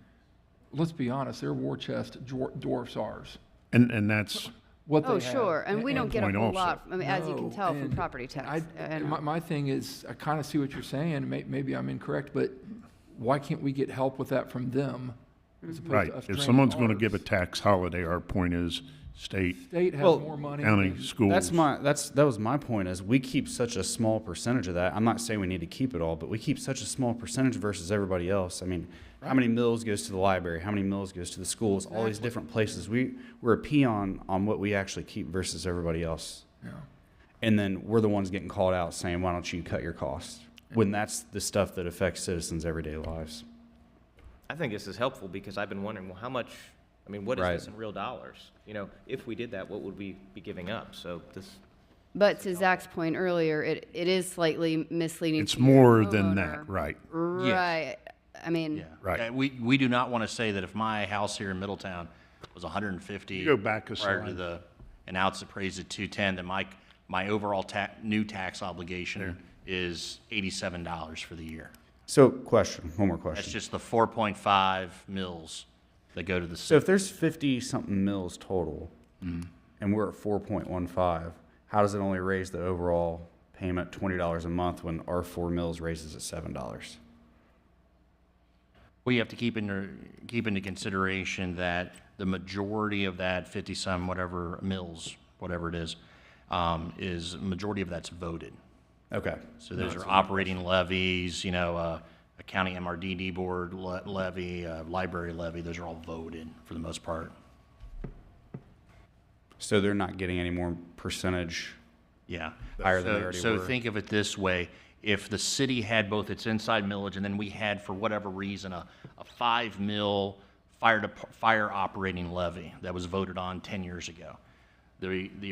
let's be honest, their war chest dwarfs ours. And that's, What they Oh, have. sure, and we don't get a Point whole also. lot, I mean, as you can No, tell from and property tax. I know. My thing is, I kind of see what you're saying, maybe I'm incorrect, but why can't we get help with that from them? As opposed right. to us If draining someone's going to ours? give a tax holiday, our point is state, State has Well, more money. county, than- schools. That was my point, is we keep such a small percentage of that. I'm not saying we need to keep it all, but we keep such a small percentage versus everybody else. I mean, how many mills goes to the library? How many mills goes to the schools? All these different places. We're a peon on what we actually keep versus everybody else. Yeah. And then we're the ones getting called out saying, why don't you cut your costs? When that's the stuff that affects citizens' everyday lives. I think this is helpful because I've been wondering, well, how much, I mean, what is Right. this in real dollars? You know, if we did that, what would we be giving up? So this, But to Zach's point earlier, it is slightly misleading. It's to your more than homeowner. that, right? Right, I mean, Yeah. Right. We do not want to say that if my house here in Middletown was 150. You go back a prior to slide. and now it's appraised at 210, then my overall new tax obligation is $87 for the year. So, one more That's question. just the 4.5 mills that go to the So city. if there's 50-something mills total, and we're at 4.15, how does it only raise the overall payment $20 a month when our 4 mills raises at $7? Well, you have to keep into consideration that the majority of that 50-some whatever mills, whatever it is majority of that's voted. Okay. So those are operating levies, a county MRDD board levy, library levy, those are all voted for the most part. So they're not getting any more percentage Yeah. higher than they already So were? think of it this way, if the city had both its inside millage and then we had, for whatever reason, a 5 mil fire operating levy that was voted on 10 years ago, the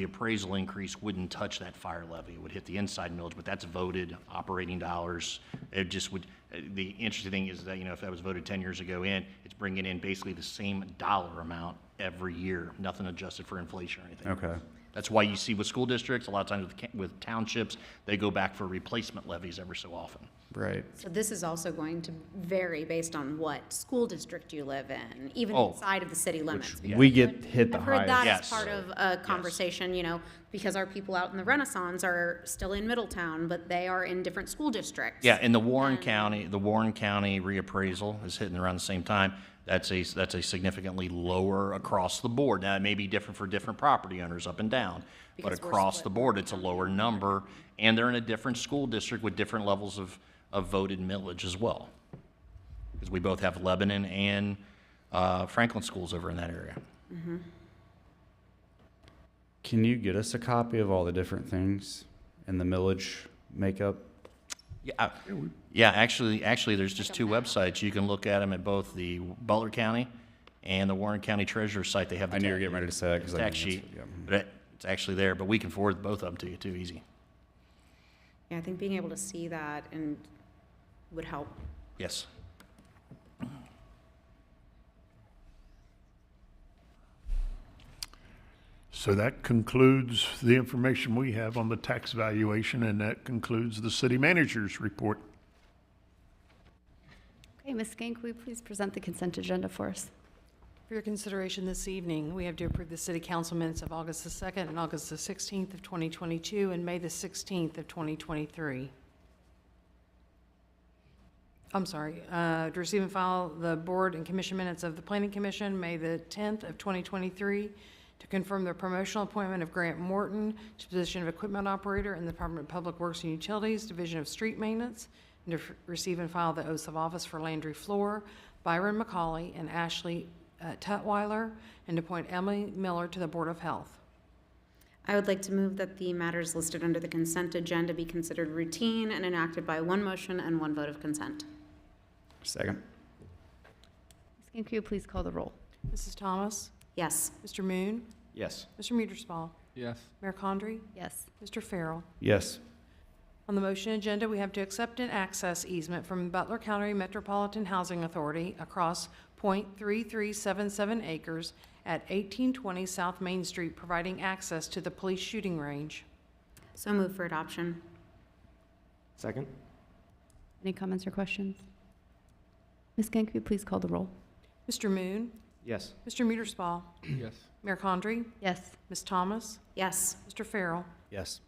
appraisal increase wouldn't touch that fire levy. It would hit the inside millage, but that's voted operating dollars. It just would, the interesting thing is that, if that was voted 10 years ago it's bringing in basically the same dollar amount every year, nothing adjusted for inflation or anything. Okay. That's why you see with school districts, a lot of times with townships, they go back for replacement levies every so often. Right. So this is also going to vary based on what school district you live in, even Oh. inside of the city limits. We get hit the I've heard that highest. as part of a conversation, because our people out in the Renaissance are still in Middletown, but they are in different school districts. Yeah, in the Warren County reappraisal is hitting around the same time. That's a significantly lower across the board. Now, it may be different for different property owners up and down, but Because we're across split. the board, it's a lower number, and they're in a different school district with different levels of voted millage as well. Because we both have Lebanon and Franklin schools over in that area. Can you get us a copy of all the different things in the millage makeup? Yeah, actually, there's just 2 websites. You can look at them at both the Butler County and the Warren County Treasurer's site. They have the I knew you were getting ready to say that because tax sheet, but it's actually there. But we can forward both of them to you too, easy. Yeah, I think being able to see that and would help. Yes. So that concludes the information we have on the tax valuation, and that concludes the city manager's report. okay, Ms. Skank, will you please present the consent agenda for us? For your consideration this evening, we have to approve the city council minutes of August the 2nd and August the 16th of 2022 and May the 16th of 2023. I'm sorry, to receive and file the board and commission minutes of the Planning Commission, May the 10th of 2023, to confirm the promotional appointment of Grant Morton to the position of equipment operator in the Department of Public Works and Utilities, Division of Street Maintenance, and to receive and file the oaths of office for Landry Floor, Byron McCauley, and Ashley Tutwiler and to appoint Emily Miller to the Board of Health. I would like to move that the matters listed under the consent agenda be considered routine and enacted by one motion and one vote of consent. Second. Ms. Gang, could you please call the roll? Mrs. Thomas? Yes. Mr. Moon? Yes. Mr. Muederspaw? Yes. Mayor Condrey? Yes. Mr. Farrell? Yes. On the motion agenda, we have to accept an access easement from Butler County Metropolitan Housing Authority across .3377 acres at 1820 South Main Street, providing access to the police shooting range. So moved for adoption. Second? Any comments or questions? Ms. Gang, could you please call the roll? Mr. Moon? Yes. Mr. Muederspaw? Yes. Mayor Condrey? Yes. Ms. Thomas? Yes. Mr. Farrell? Yes.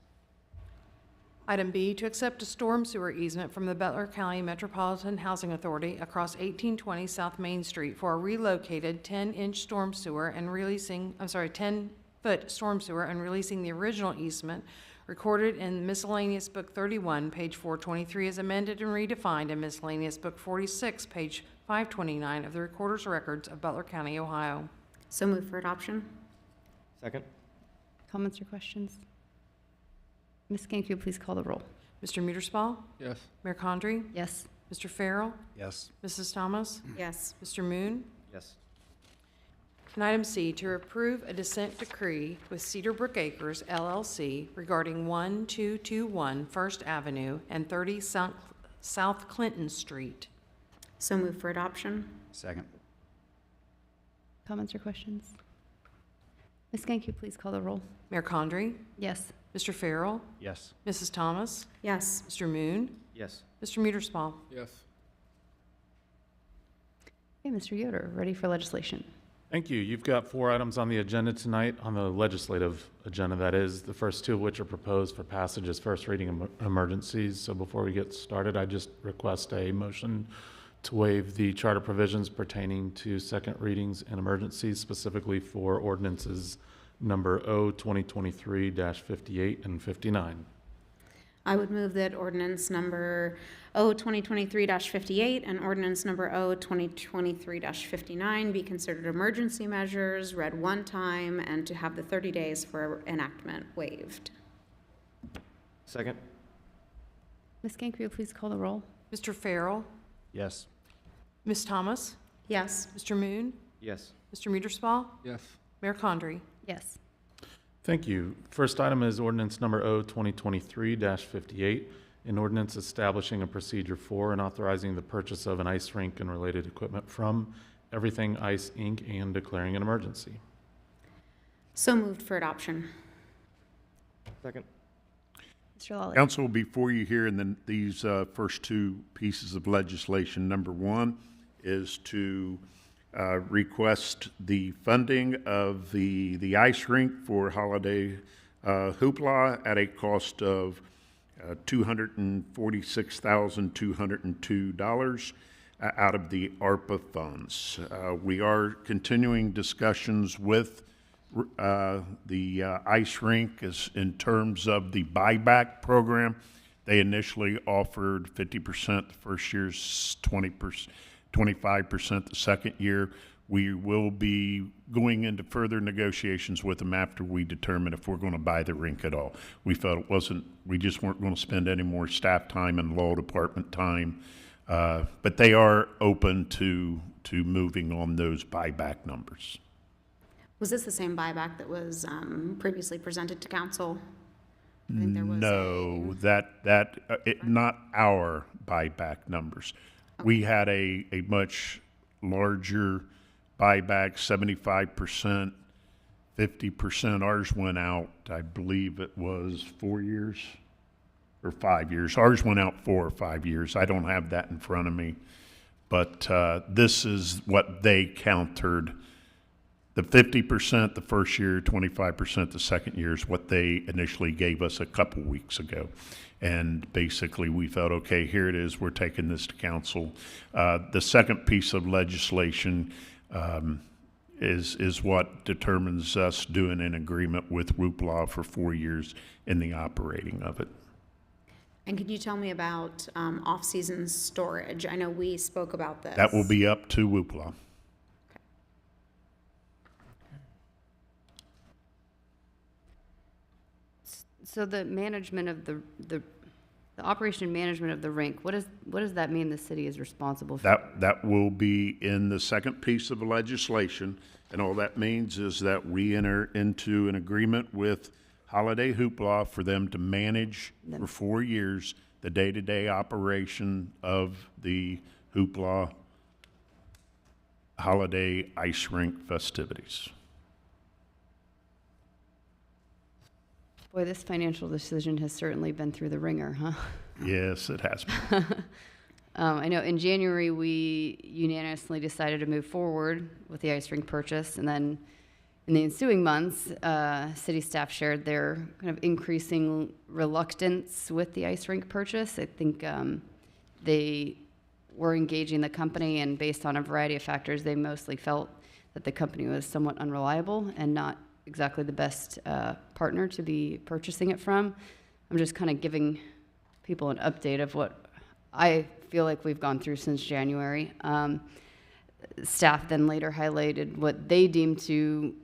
Item B, to accept a storm sewer easement from the Butler County Metropolitan Housing Authority across 1820 South Main Street for a relocated 10-inch storm sewer and releasing, 10-foot storm sewer and releasing the original easement recorded in miscellaneous book 31, page 423, as amended and redefined in miscellaneous book 46, page 529 of the Recorder's Records of Butler County, Ohio. So moved for adoption. Second? Comments or questions? Ms. Gang, could you please call the roll? Mr. Muederspaw? Yes. Mayor Condrey? Yes. Mr. Farrell? Yes. Mrs. Thomas? Yes. Mr. Moon? Yes. And item C, to approve a dissent decree with Cedar Brook Acres LLC regarding 1221 First Avenue and 30 South Clinton Street. So moved for adoption. Second. Comments or questions? Ms. Gang, could you please call the roll? Mayor Condrey? Yes. Mr. Farrell? Yes. Mrs. Thomas? Yes. Mr. Moon? Yes. Mr. Muederspaw? Yes. Okay, Mr. Yoder, ready for legislation. Thank you. You've got 4 items on the agenda tonight, on the legislative agenda, that is, the first 2 of which are proposed for passage as first reading emergencies. So before we get started, I just request a motion to waive the charter provisions pertaining to second readings and emergencies, specifically for ordinances number O-2023-58 and 59. I would move that ordinance number O-2023-58 and ordinance number O-2023-59 be considered emergency measures, read one time, and to have the 30 days for enactment waived. Second? Ms. Gang, could you please call the roll? Mr. Farrell? Yes. Ms. Thomas? Yes. Mr. Moon? Yes. Mr. Muederspaw? Yes. Mayor Condrey? Yes. Thank you. First item is ordinance number O-2023-58, an ordinance establishing a procedure for and authorizing the purchase of an ice rink and related equipment from Everything Ice, Inc., and declaring an emergency. So moved for adoption. Second? Mr. Lawley. Council, before you hear, and then these first 2 pieces of legislation, number 1 is to request the funding of the ice rink for holiday hoopla at a cost of $246,202 out of the ARPA funds. We are continuing discussions with the ice rink is in terms of the buyback program. They initially offered 50% the first year's 20%, 25% the second year. We will be going into further negotiations with them after we determine if we're going to buy the rink at all. We felt we just weren't going to spend any more staff time and law department time, but they are open to moving on those buyback numbers. Was this the same buyback that was previously presented to council? I think there was No, not our buyback numbers. We had a much larger buyback, 75%, 50%. Ours went out, I believe it was 4 years or 5 years. Ours went out 4 or 5 years. I don't have that in front of me. But this is what they countered. The 50% the first year, 25% the second year is what they initially gave us a couple weeks ago. And basically we felt, okay, here it is, we're taking this to council. The second piece of legislation is what determines us doing an agreement with Whoopla for 4 years in the operating of it. And could you tell me about off-season storage? I know we spoke about this. That will be up to Whoopla. So the management of the operation and management of the rink, what does that mean the city is responsible for? That will be in the second piece of the legislation, and all that means is that we enter into an agreement with Holiday Hoopla for them to manage for 4 years the day-to-day operation of the Hoopla Holiday Ice Rink festivities. Boy, this financial decision has certainly been through the ringer, huh? Yes, it has been. I know in January, we unanimously decided to move forward with the ice rink purchase, and then in the ensuing months, city staff shared their kind of increasing reluctance with the ice rink purchase. I think they were engaging the company, and based on a variety of factors, they mostly felt that the company was somewhat unreliable and not exactly the best partner to be purchasing it from. I'm just kind of giving people an update of what I feel like we've gone through since January. Staff then later highlighted what they deemed to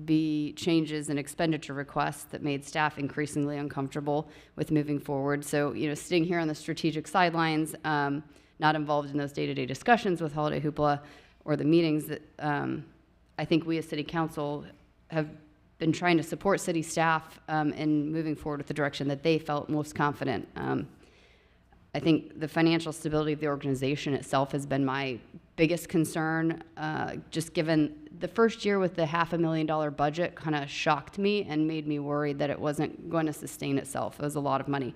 be changes in expenditure requests that made staff increasingly uncomfortable with moving forward. So, sitting here on the strategic sidelines, not involved in those day-to-day discussions with Holiday Hoopla or the meetings that I think we as city council have been trying to support city staff in moving forward with the direction that they felt most confident. I think the financial stability of the organization itself has been my biggest concern. Just given the first year with the $500,000 budget kind of shocked me and made me worried that it wasn't going to sustain itself. It was a lot of money.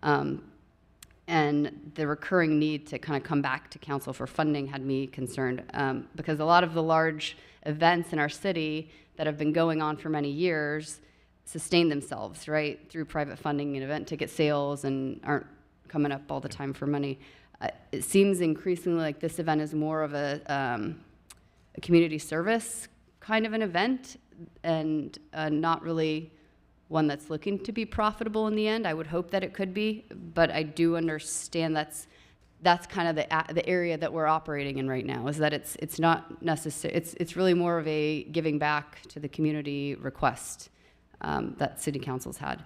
And the recurring need to kind of come back to council for funding had me concerned because a lot of the large events in our city that have been going on for many years sustain themselves, right, through private funding and event ticket sales and aren't coming up all the time for money. It seems increasingly like this event is more of a community service kind of an event and not really one that's looking to be profitable in the end. I would hope that it could be, but I do understand that's kind of the area that we're operating in right now, is that it's not necessary. It's really more of a giving back to the community request that city council's had.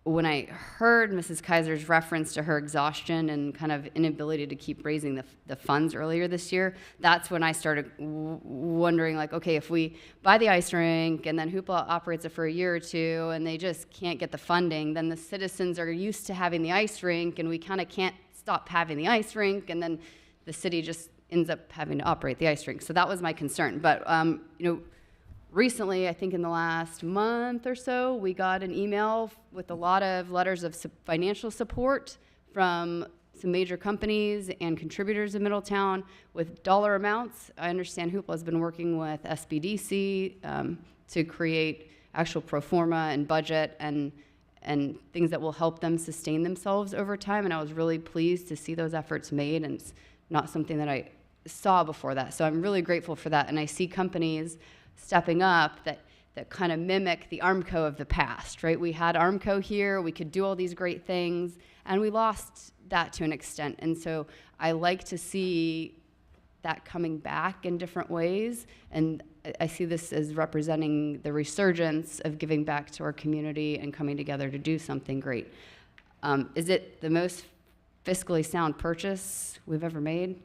When I heard Mrs. Kaiser's reference to her exhaustion and kind of inability to keep raising the funds earlier this year, that's when I started wondering, like, okay, if we buy the ice rink and then Hoopla operates it for a year or two and they just can't get the funding, then the citizens are used to having the ice rink and we kind of can't stop having the ice rink, and then the city just ends up having to operate the ice rink. So that was my concern. But, recently, I think in the last month or so, we got an email with a lot of letters of financial support from some major companies and contributors in Middletown with dollar amounts. I understand Hoopla has been working with SBDC to create actual pro forma and budget and things that will help them sustain themselves over time. And I was really pleased to see those efforts made, and it's not something that I saw before that. So I'm really grateful for that. And I see companies stepping up that kind of mimic the Armco of the past, right? We had Armco here, we could do all these great things, and we lost that to an extent. And so I like to see that coming back in different ways, and I see this as representing the resurgence of giving back to our community and coming together to do something great. Is it the most fiscally sound purchase we've ever made?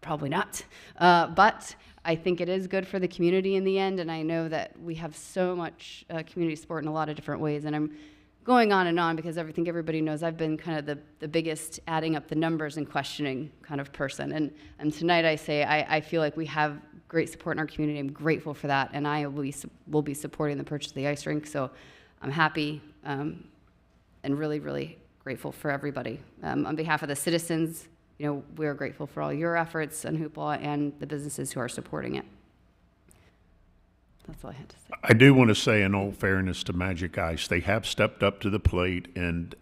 Probably not, but I think it is good for the community in the end, and I know that we have so much community support in a lot of different ways, and I'm going on and on because I think everybody knows I've been kind of the biggest adding up the numbers and questioning kind of person, and tonight I say I feel like we have great support in our community. I'm grateful for that, and I will be supporting the purchase of the ice rink, so I'm happy and really, really grateful for everybody. On behalf of the citizens, we're grateful for all your efforts and Hoopla and the businesses who are supporting it. That's all I had to say. I do want to say, in all fairness to Magic Ice, they have stepped up to the plate and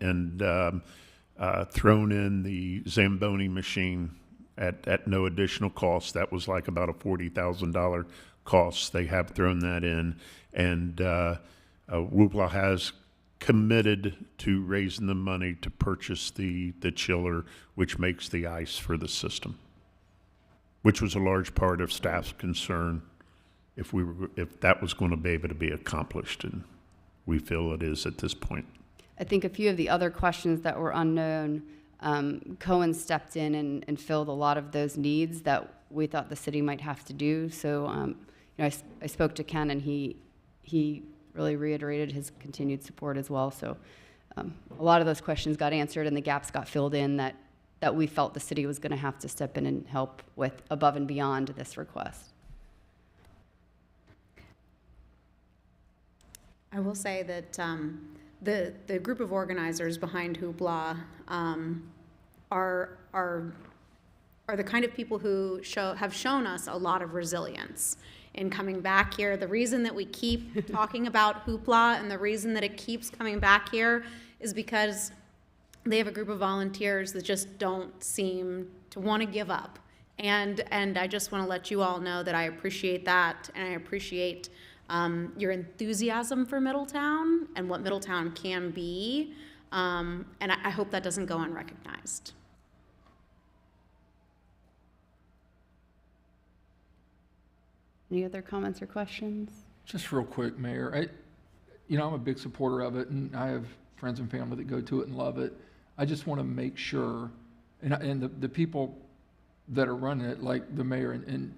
thrown in the Zamboni machine at no additional cost. That was like about a $40,000 cost. They have thrown that in, and Hoopla has committed to raising the money to purchase the chiller, which makes the ice for the system, which was a large part of staff's concern if that was going to be able to be accomplished, and we feel it is at this point. I think a few of the other questions that were unknown, Cohen stepped in and filled a lot of those needs that we thought the city might have to do. So, I spoke to Ken, and he really reiterated his continued support as well. So, a lot of those questions got answered, and the gaps got filled in that we felt the city was going to have to step in and help with above and beyond this request. I will say that the group of organizers behind Hoopla are the kind of people who have shown us a lot of resilience in coming back here. The reason that we keep talking about Hoopla and the reason that it keeps coming back here is because they have a group of volunteers that just don't seem to want to give up. And I just want to let you all know that I appreciate that, and I appreciate your enthusiasm for Middletown and what Middletown can be, and I hope that doesn't go unrecognized. Any other comments or questions? Just real quick, Mayor. I'm a big supporter of it, and I have friends and family that go to it and love it. I just want to make sure, and the people that are running it, like the mayor and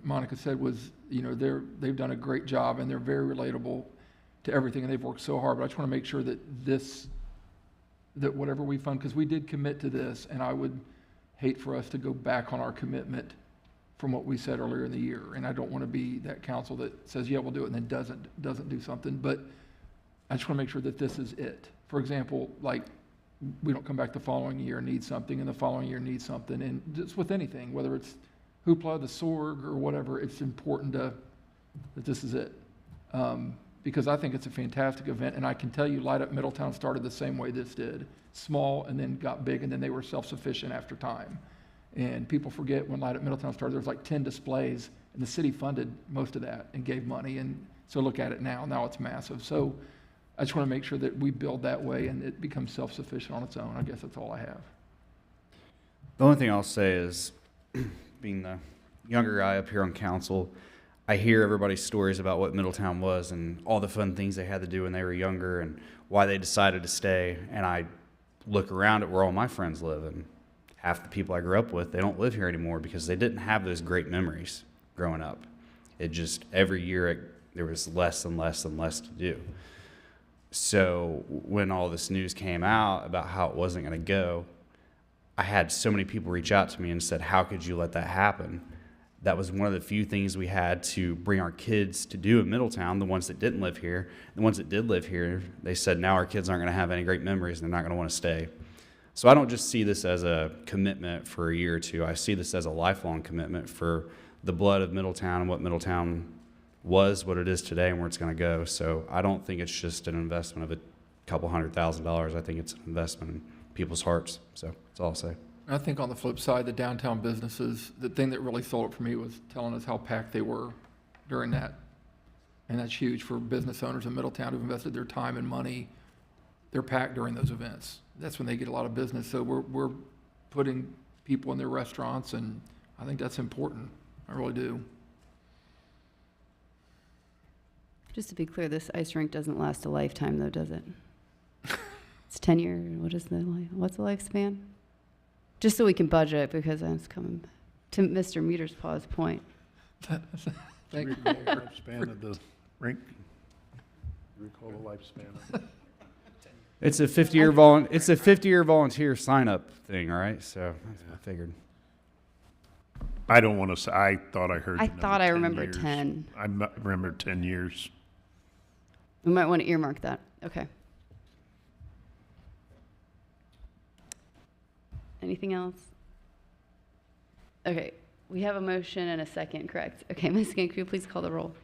Monica said, was, they've done a great job, and they're very relatable to everything, and they've worked so hard. But I just want to make sure that that whatever we fund, because we did commit to this, and I would hate for us to go back on our commitment from what we said earlier in the year. And I don't want to be that council that says, yeah, we'll do it, and then doesn't do something. But I just want to make sure that this is it. For example, like, we don't come back the following year and need something, and the following year need something. And just with anything, whether it's Hoopla, the Sorg, or whatever, it's important that this is it. Because I think it's a fantastic event, and I can tell you Light Up Middletown started the same way this did. Small, and then got big, and then they were self-sufficient after time. And people forget when Light Up Middletown started, there was like 10 displays, and the city funded most of that and gave money. And so look at it now. Now it's massive. So I just want to make sure that we build that way and it becomes self-sufficient on its own. I guess that's all I have. The only thing I'll say is, being the younger guy up here on council, I hear everybody's stories about what Middletown was and all the fun things they had to do when they were younger and why they decided to stay. And I look around at where all my friends live, and half the people I grew up with, they don't live here anymore because they didn't have those great memories growing up. It just, every year there was less and less and less to do. So when all this news came out about how it wasn't going to go, I had so many people reach out to me and said, how could you let that happen? That was one of the few things we had to bring our kids to do in Middletown, the ones that didn't live here. The ones that did live here, they said now our kids aren't going to have any great memories and they're not going to want to stay. So I don't just see this as a commitment for a year or two. I see this as a lifelong commitment for the blood of Middletown and what Middletown was, what it is today, and where it's going to go. So I don't think it's just an investment of a couple $100,000. I think it's an investment in people's hearts. So that's all I'll say. I think on the flip side, the downtown businesses, the thing that really sold it for me was telling us how packed they were during that. And that's huge for business owners in Middletown who've invested their time and money. They're packed during those events. That's when they get a lot of business. So we're putting people in their restaurants, and I think that's important. I really do. Just to be clear, this ice rink doesn't last a lifetime, though, does it? It's 10 years. What's the lifespan? Just so we can budget, because it's coming to Mr. Meterspaw's point. Thank you. Lifespan of the rink. Recall the lifespan of it. It's a 50-year volunteer sign-up thing, all right? So I figured. I don't want to say, I thought I heard. I the number thought I 10 remembered years. 10. I remember 10 years. We might want to earmark that. Okay. Anything else? Okay, we have a motion and a second, correct? Okay, Ms. Gank, could you please call the roll?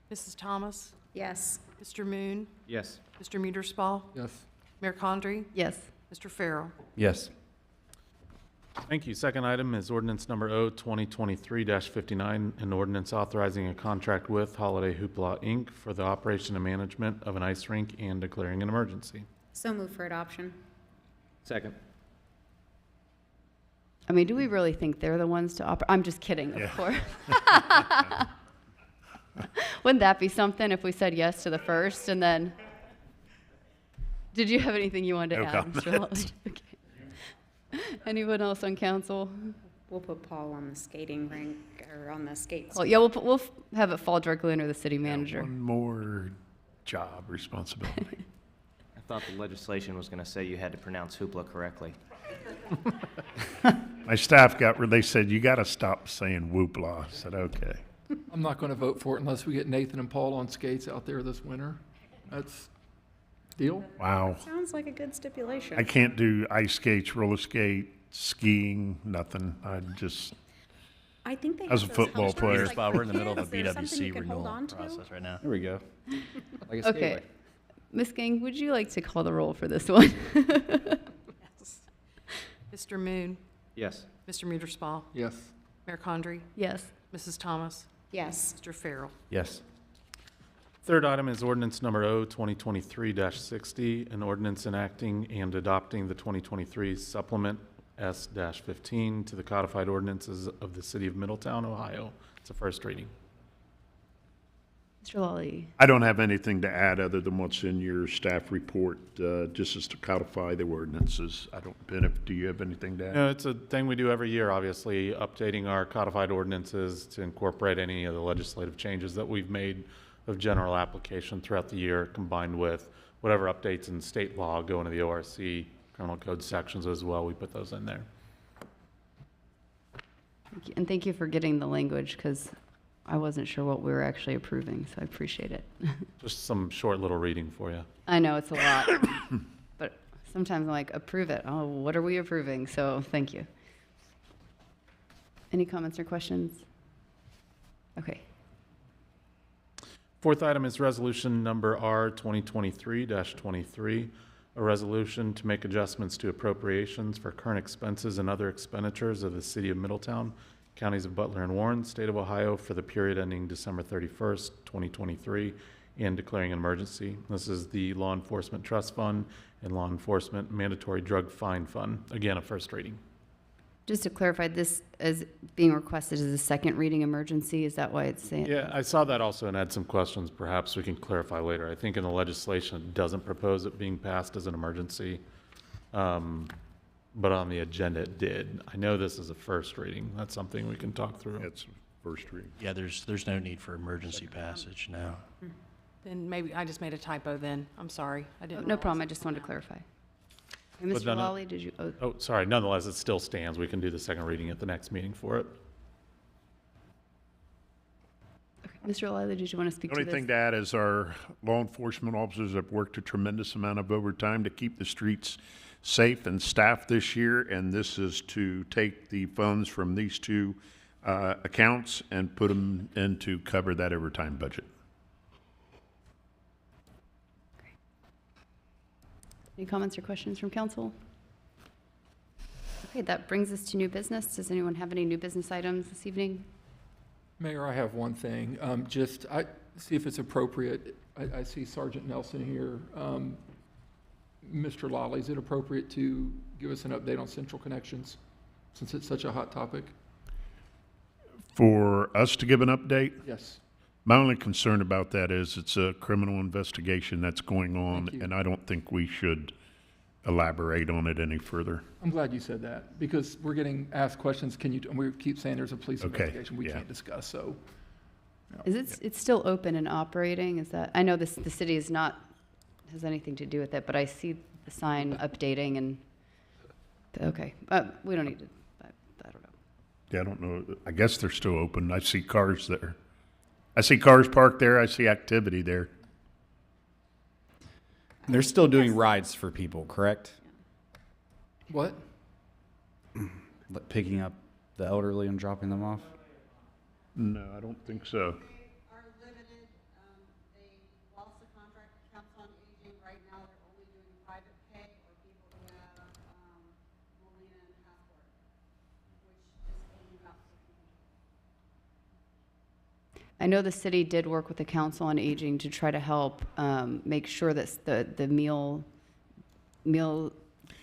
Mrs. Thomas? Yes. Mr. Moon? Yes. Mr. Meterspaw? Yes. Mayor Condrey? Yes. Mr. Farrell? Yes. Thank you. Second item is ordinance number O-2023-59, an ordinance authorizing a contract with Holiday Hoopla, Inc. for the operation and management of an ice rink and declaring an emergency. So move for adoption. Second. I mean, do we really think they're the ones to operate? I'm just kidding, of course. Wouldn't that be something if we said yes to the first and then Did you have anything you wanted to No add, Mr. Lawley? comments. Okay. Anyone else on council? We'll put Paul on the skating rink or on the skates. Well, yeah, we'll have it fall directly under the city manager. One more job responsibility. I thought the legislation was going to say you had to pronounce hoopla correctly. My staff they said, you got to stop saying whoopla. I said, okay. I'm not going to vote for it unless we get Nathan and Paul on skates out there this winter. That's deal. Wow. Sounds like a good stipulation. I can't do ice skates, roller skate, skiing, nothing. I think they As have a those football helpers, player. like, We're in the for middle of a kids. There's something you BWC can hold renewal on to. process right now. There we go. Like a Okay. skateboard. Ms. Gang, would you like to call the roll for this one? Mr. Moon, Yes. Mr. Mueller-Stahl, Yes. Mayor Condrey, Yes. Mrs. Thomas, Yes. Mr. Farrell. Yes. Third item is ordinance number O 2023-60, an ordinance enacting and adopting the 2023 supplement S-15 to the codified ordinances of the city of Middletown, Ohio. It's a first reading. Mr. Lawley. I don't have anything to add other than what's in your staff report, just as to codify the ordinances. Ben, do you have anything to add? No, it's a thing we do every year, obviously, updating our codified ordinances to incorporate any of the legislative changes that we've made of general application throughout the year, combined with whatever updates in state law go into the ORC criminal code sections as well. We put those in there. Thank you. And thank you for getting the language, because I wasn't sure what we were actually approving, so I appreciate it. Just some short little reading for you. I know it's a lot, but sometimes I'm like, approve it. Oh, what are we approving? So thank you. Any comments or questions? Okay. Fourth item is resolution number R 2023-23, a resolution to make adjustments to appropriations for current expenses and other expenditures of the city of Middletown, counties of Butler and Warren, state of Ohio, for the period ending December 31st, 2023, and declaring an emergency. This is the Law Enforcement Trust Fund and Law Enforcement Mandatory Drug Fine Fund. Again, a first reading. Just to clarify, this is being requested as a second reading emergency. Is that why it's saying? Yeah, I saw that also and had some questions. Perhaps we can clarify later. I think in the legislation, it doesn't propose it being passed as an emergency, but on the agenda it did. I know this is a first reading. That's something we can talk through. It's first reading. Yeah, there's no need for emergency passage now. Then maybe I just made a typo then. I'm sorry. I didn't No realize problem. I it. just wanted to clarify. And But Mr. then, Lawley, did you? Oh, Oh, sorry, nonetheless, it still stands. We can do the second reading at the next meeting for it. okay. Mr. Lawley, did you want to speak The to only this? thing to add is our law enforcement officers have worked a tremendous amount of overtime to keep the streets safe and staffed this year, and this is to take the funds from these two accounts and put them in to cover that overtime budget. Any comments or questions from council? Okay, that brings us to new business. Does anyone have any new business items this evening? Mayor, I have one thing. I see if it's appropriate. I see Sergeant Nelson here. Mr. Lawley, is it appropriate to give us an update on Central Connections, since it's such a hot topic? For us to give an update, Yes. my only concern about that is it's a criminal investigation that's going on, Thank you. and I don't think we should elaborate on it any further. I'm glad you said that, because we're getting asked questions, and we keep saying there's a police Okay, investigation we yeah. can't discuss, so. Is it, it's still open and operating? Is that, I know this, the city is not, has anything to do with it, but I see the sign updating and, okay, we don't need to, I don't know. Yeah, I don't know. I guess they're still open. I see cars there. I see cars parked there. I see activity there. They're still doing rides for people, correct? What? Like picking up the elderly and dropping them off? No, I don't think so. Are limited, they lost the contract with Council on Aging, right now they're only doing private pay or people who have, Molina and Passport, which is only about 60 people. I know the city did work with the Council on Aging to try to help make sure that the meal.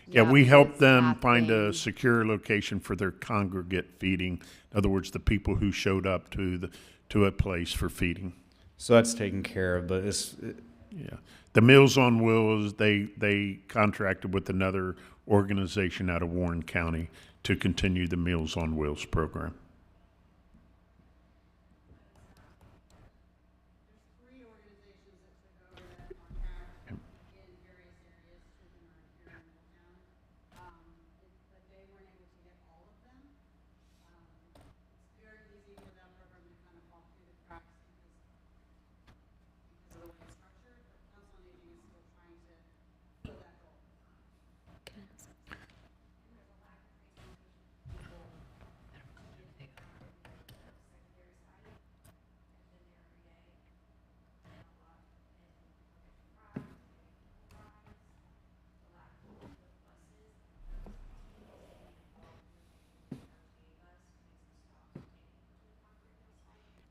Yeah, we helped is them find a happening. secure location for their congregate feeding. In other words, the people who showed up to a place for feeding. So that's taken care of, but Yeah. The Meals on Wheels, they contracted with another organization out of Warren County to continue the Meals on Wheels program. Three organizations that took over that contract in various areas, two of them are here in Middletown. But they weren't able to get all of them. It's very easy for that program to kind of fall through the cracks because of the way it's structured, but Council on Aging is still trying to fill that goal.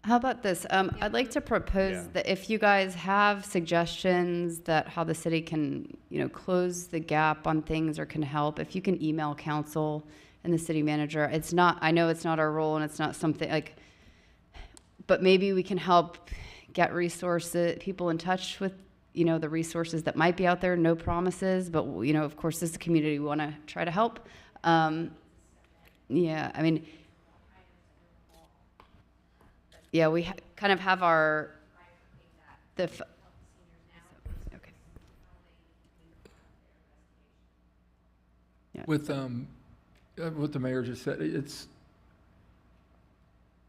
How about this? I'd like to propose that if you guys have suggestions that how the city can, close the gap on things or can help, if you can email council and the city manager. I know it's not our role and it's not something like, but maybe we can help get people in touch with, the resources that might be out there. No promises, but, of course, as a community, we want to try to help. Yeah, I mean, yeah, we kind of have okay. Yeah. With what the mayor just said,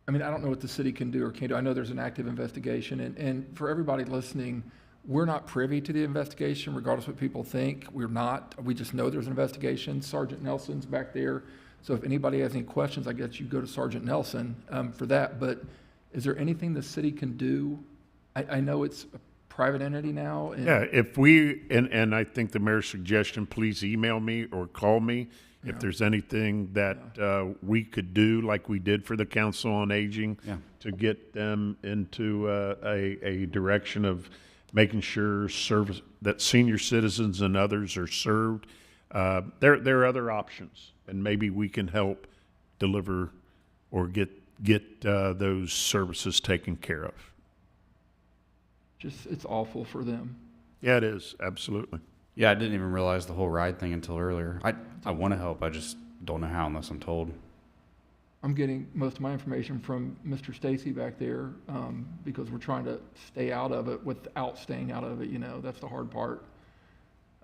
I mean, I don't know what the city can do or can't do. I know there's an active investigation, and for everybody listening, we're not privy to the investigation, regardless of what people think. We're not. We just know there's an investigation. Sergeant Nelson's back there. So if anybody has any questions, I guess you go to Sergeant Nelson for that. But is there anything the city can do? I know it's a private entity now. Yeah, if and I think the mayor's suggestion, please email me or call me if there's anything that we could do, like we did for the Council on Aging, to get them into a direction of making sure that senior citizens and others are served. There are other options, and maybe we can help deliver or get those services taken care of. It's awful for them. Yeah, it is, absolutely. Yeah, I didn't even realize the whole ride thing until earlier. I want to help, I just don't know how unless I'm told. I'm getting most of my information from Mr. Stacy back there because we're trying to stay out of it without staying out of it, that's the hard part.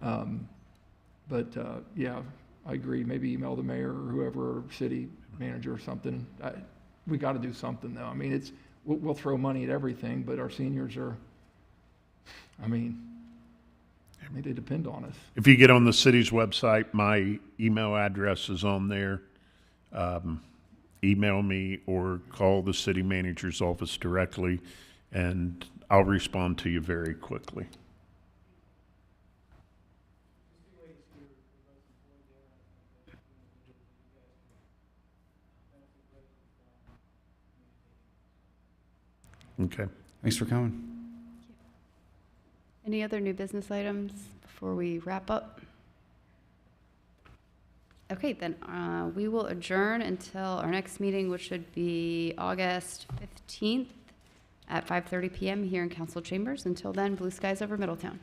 Yeah, I agree. Maybe email the mayor or whoever, or city manager or something. We got to do something, though. I mean, we'll throw money at everything, but our seniors are, they depend on us. If you get on the city's website, my email address is on there. Email me or call the city manager's office directly, and I'll respond to you very quickly. Okay. Thanks for coming. Any other new business items before we wrap up? Okay, then we will adjourn until our next meeting, which would be August 15th at 5:30 p.m. here in Council Chambers. Until then, blue skies over Middletown.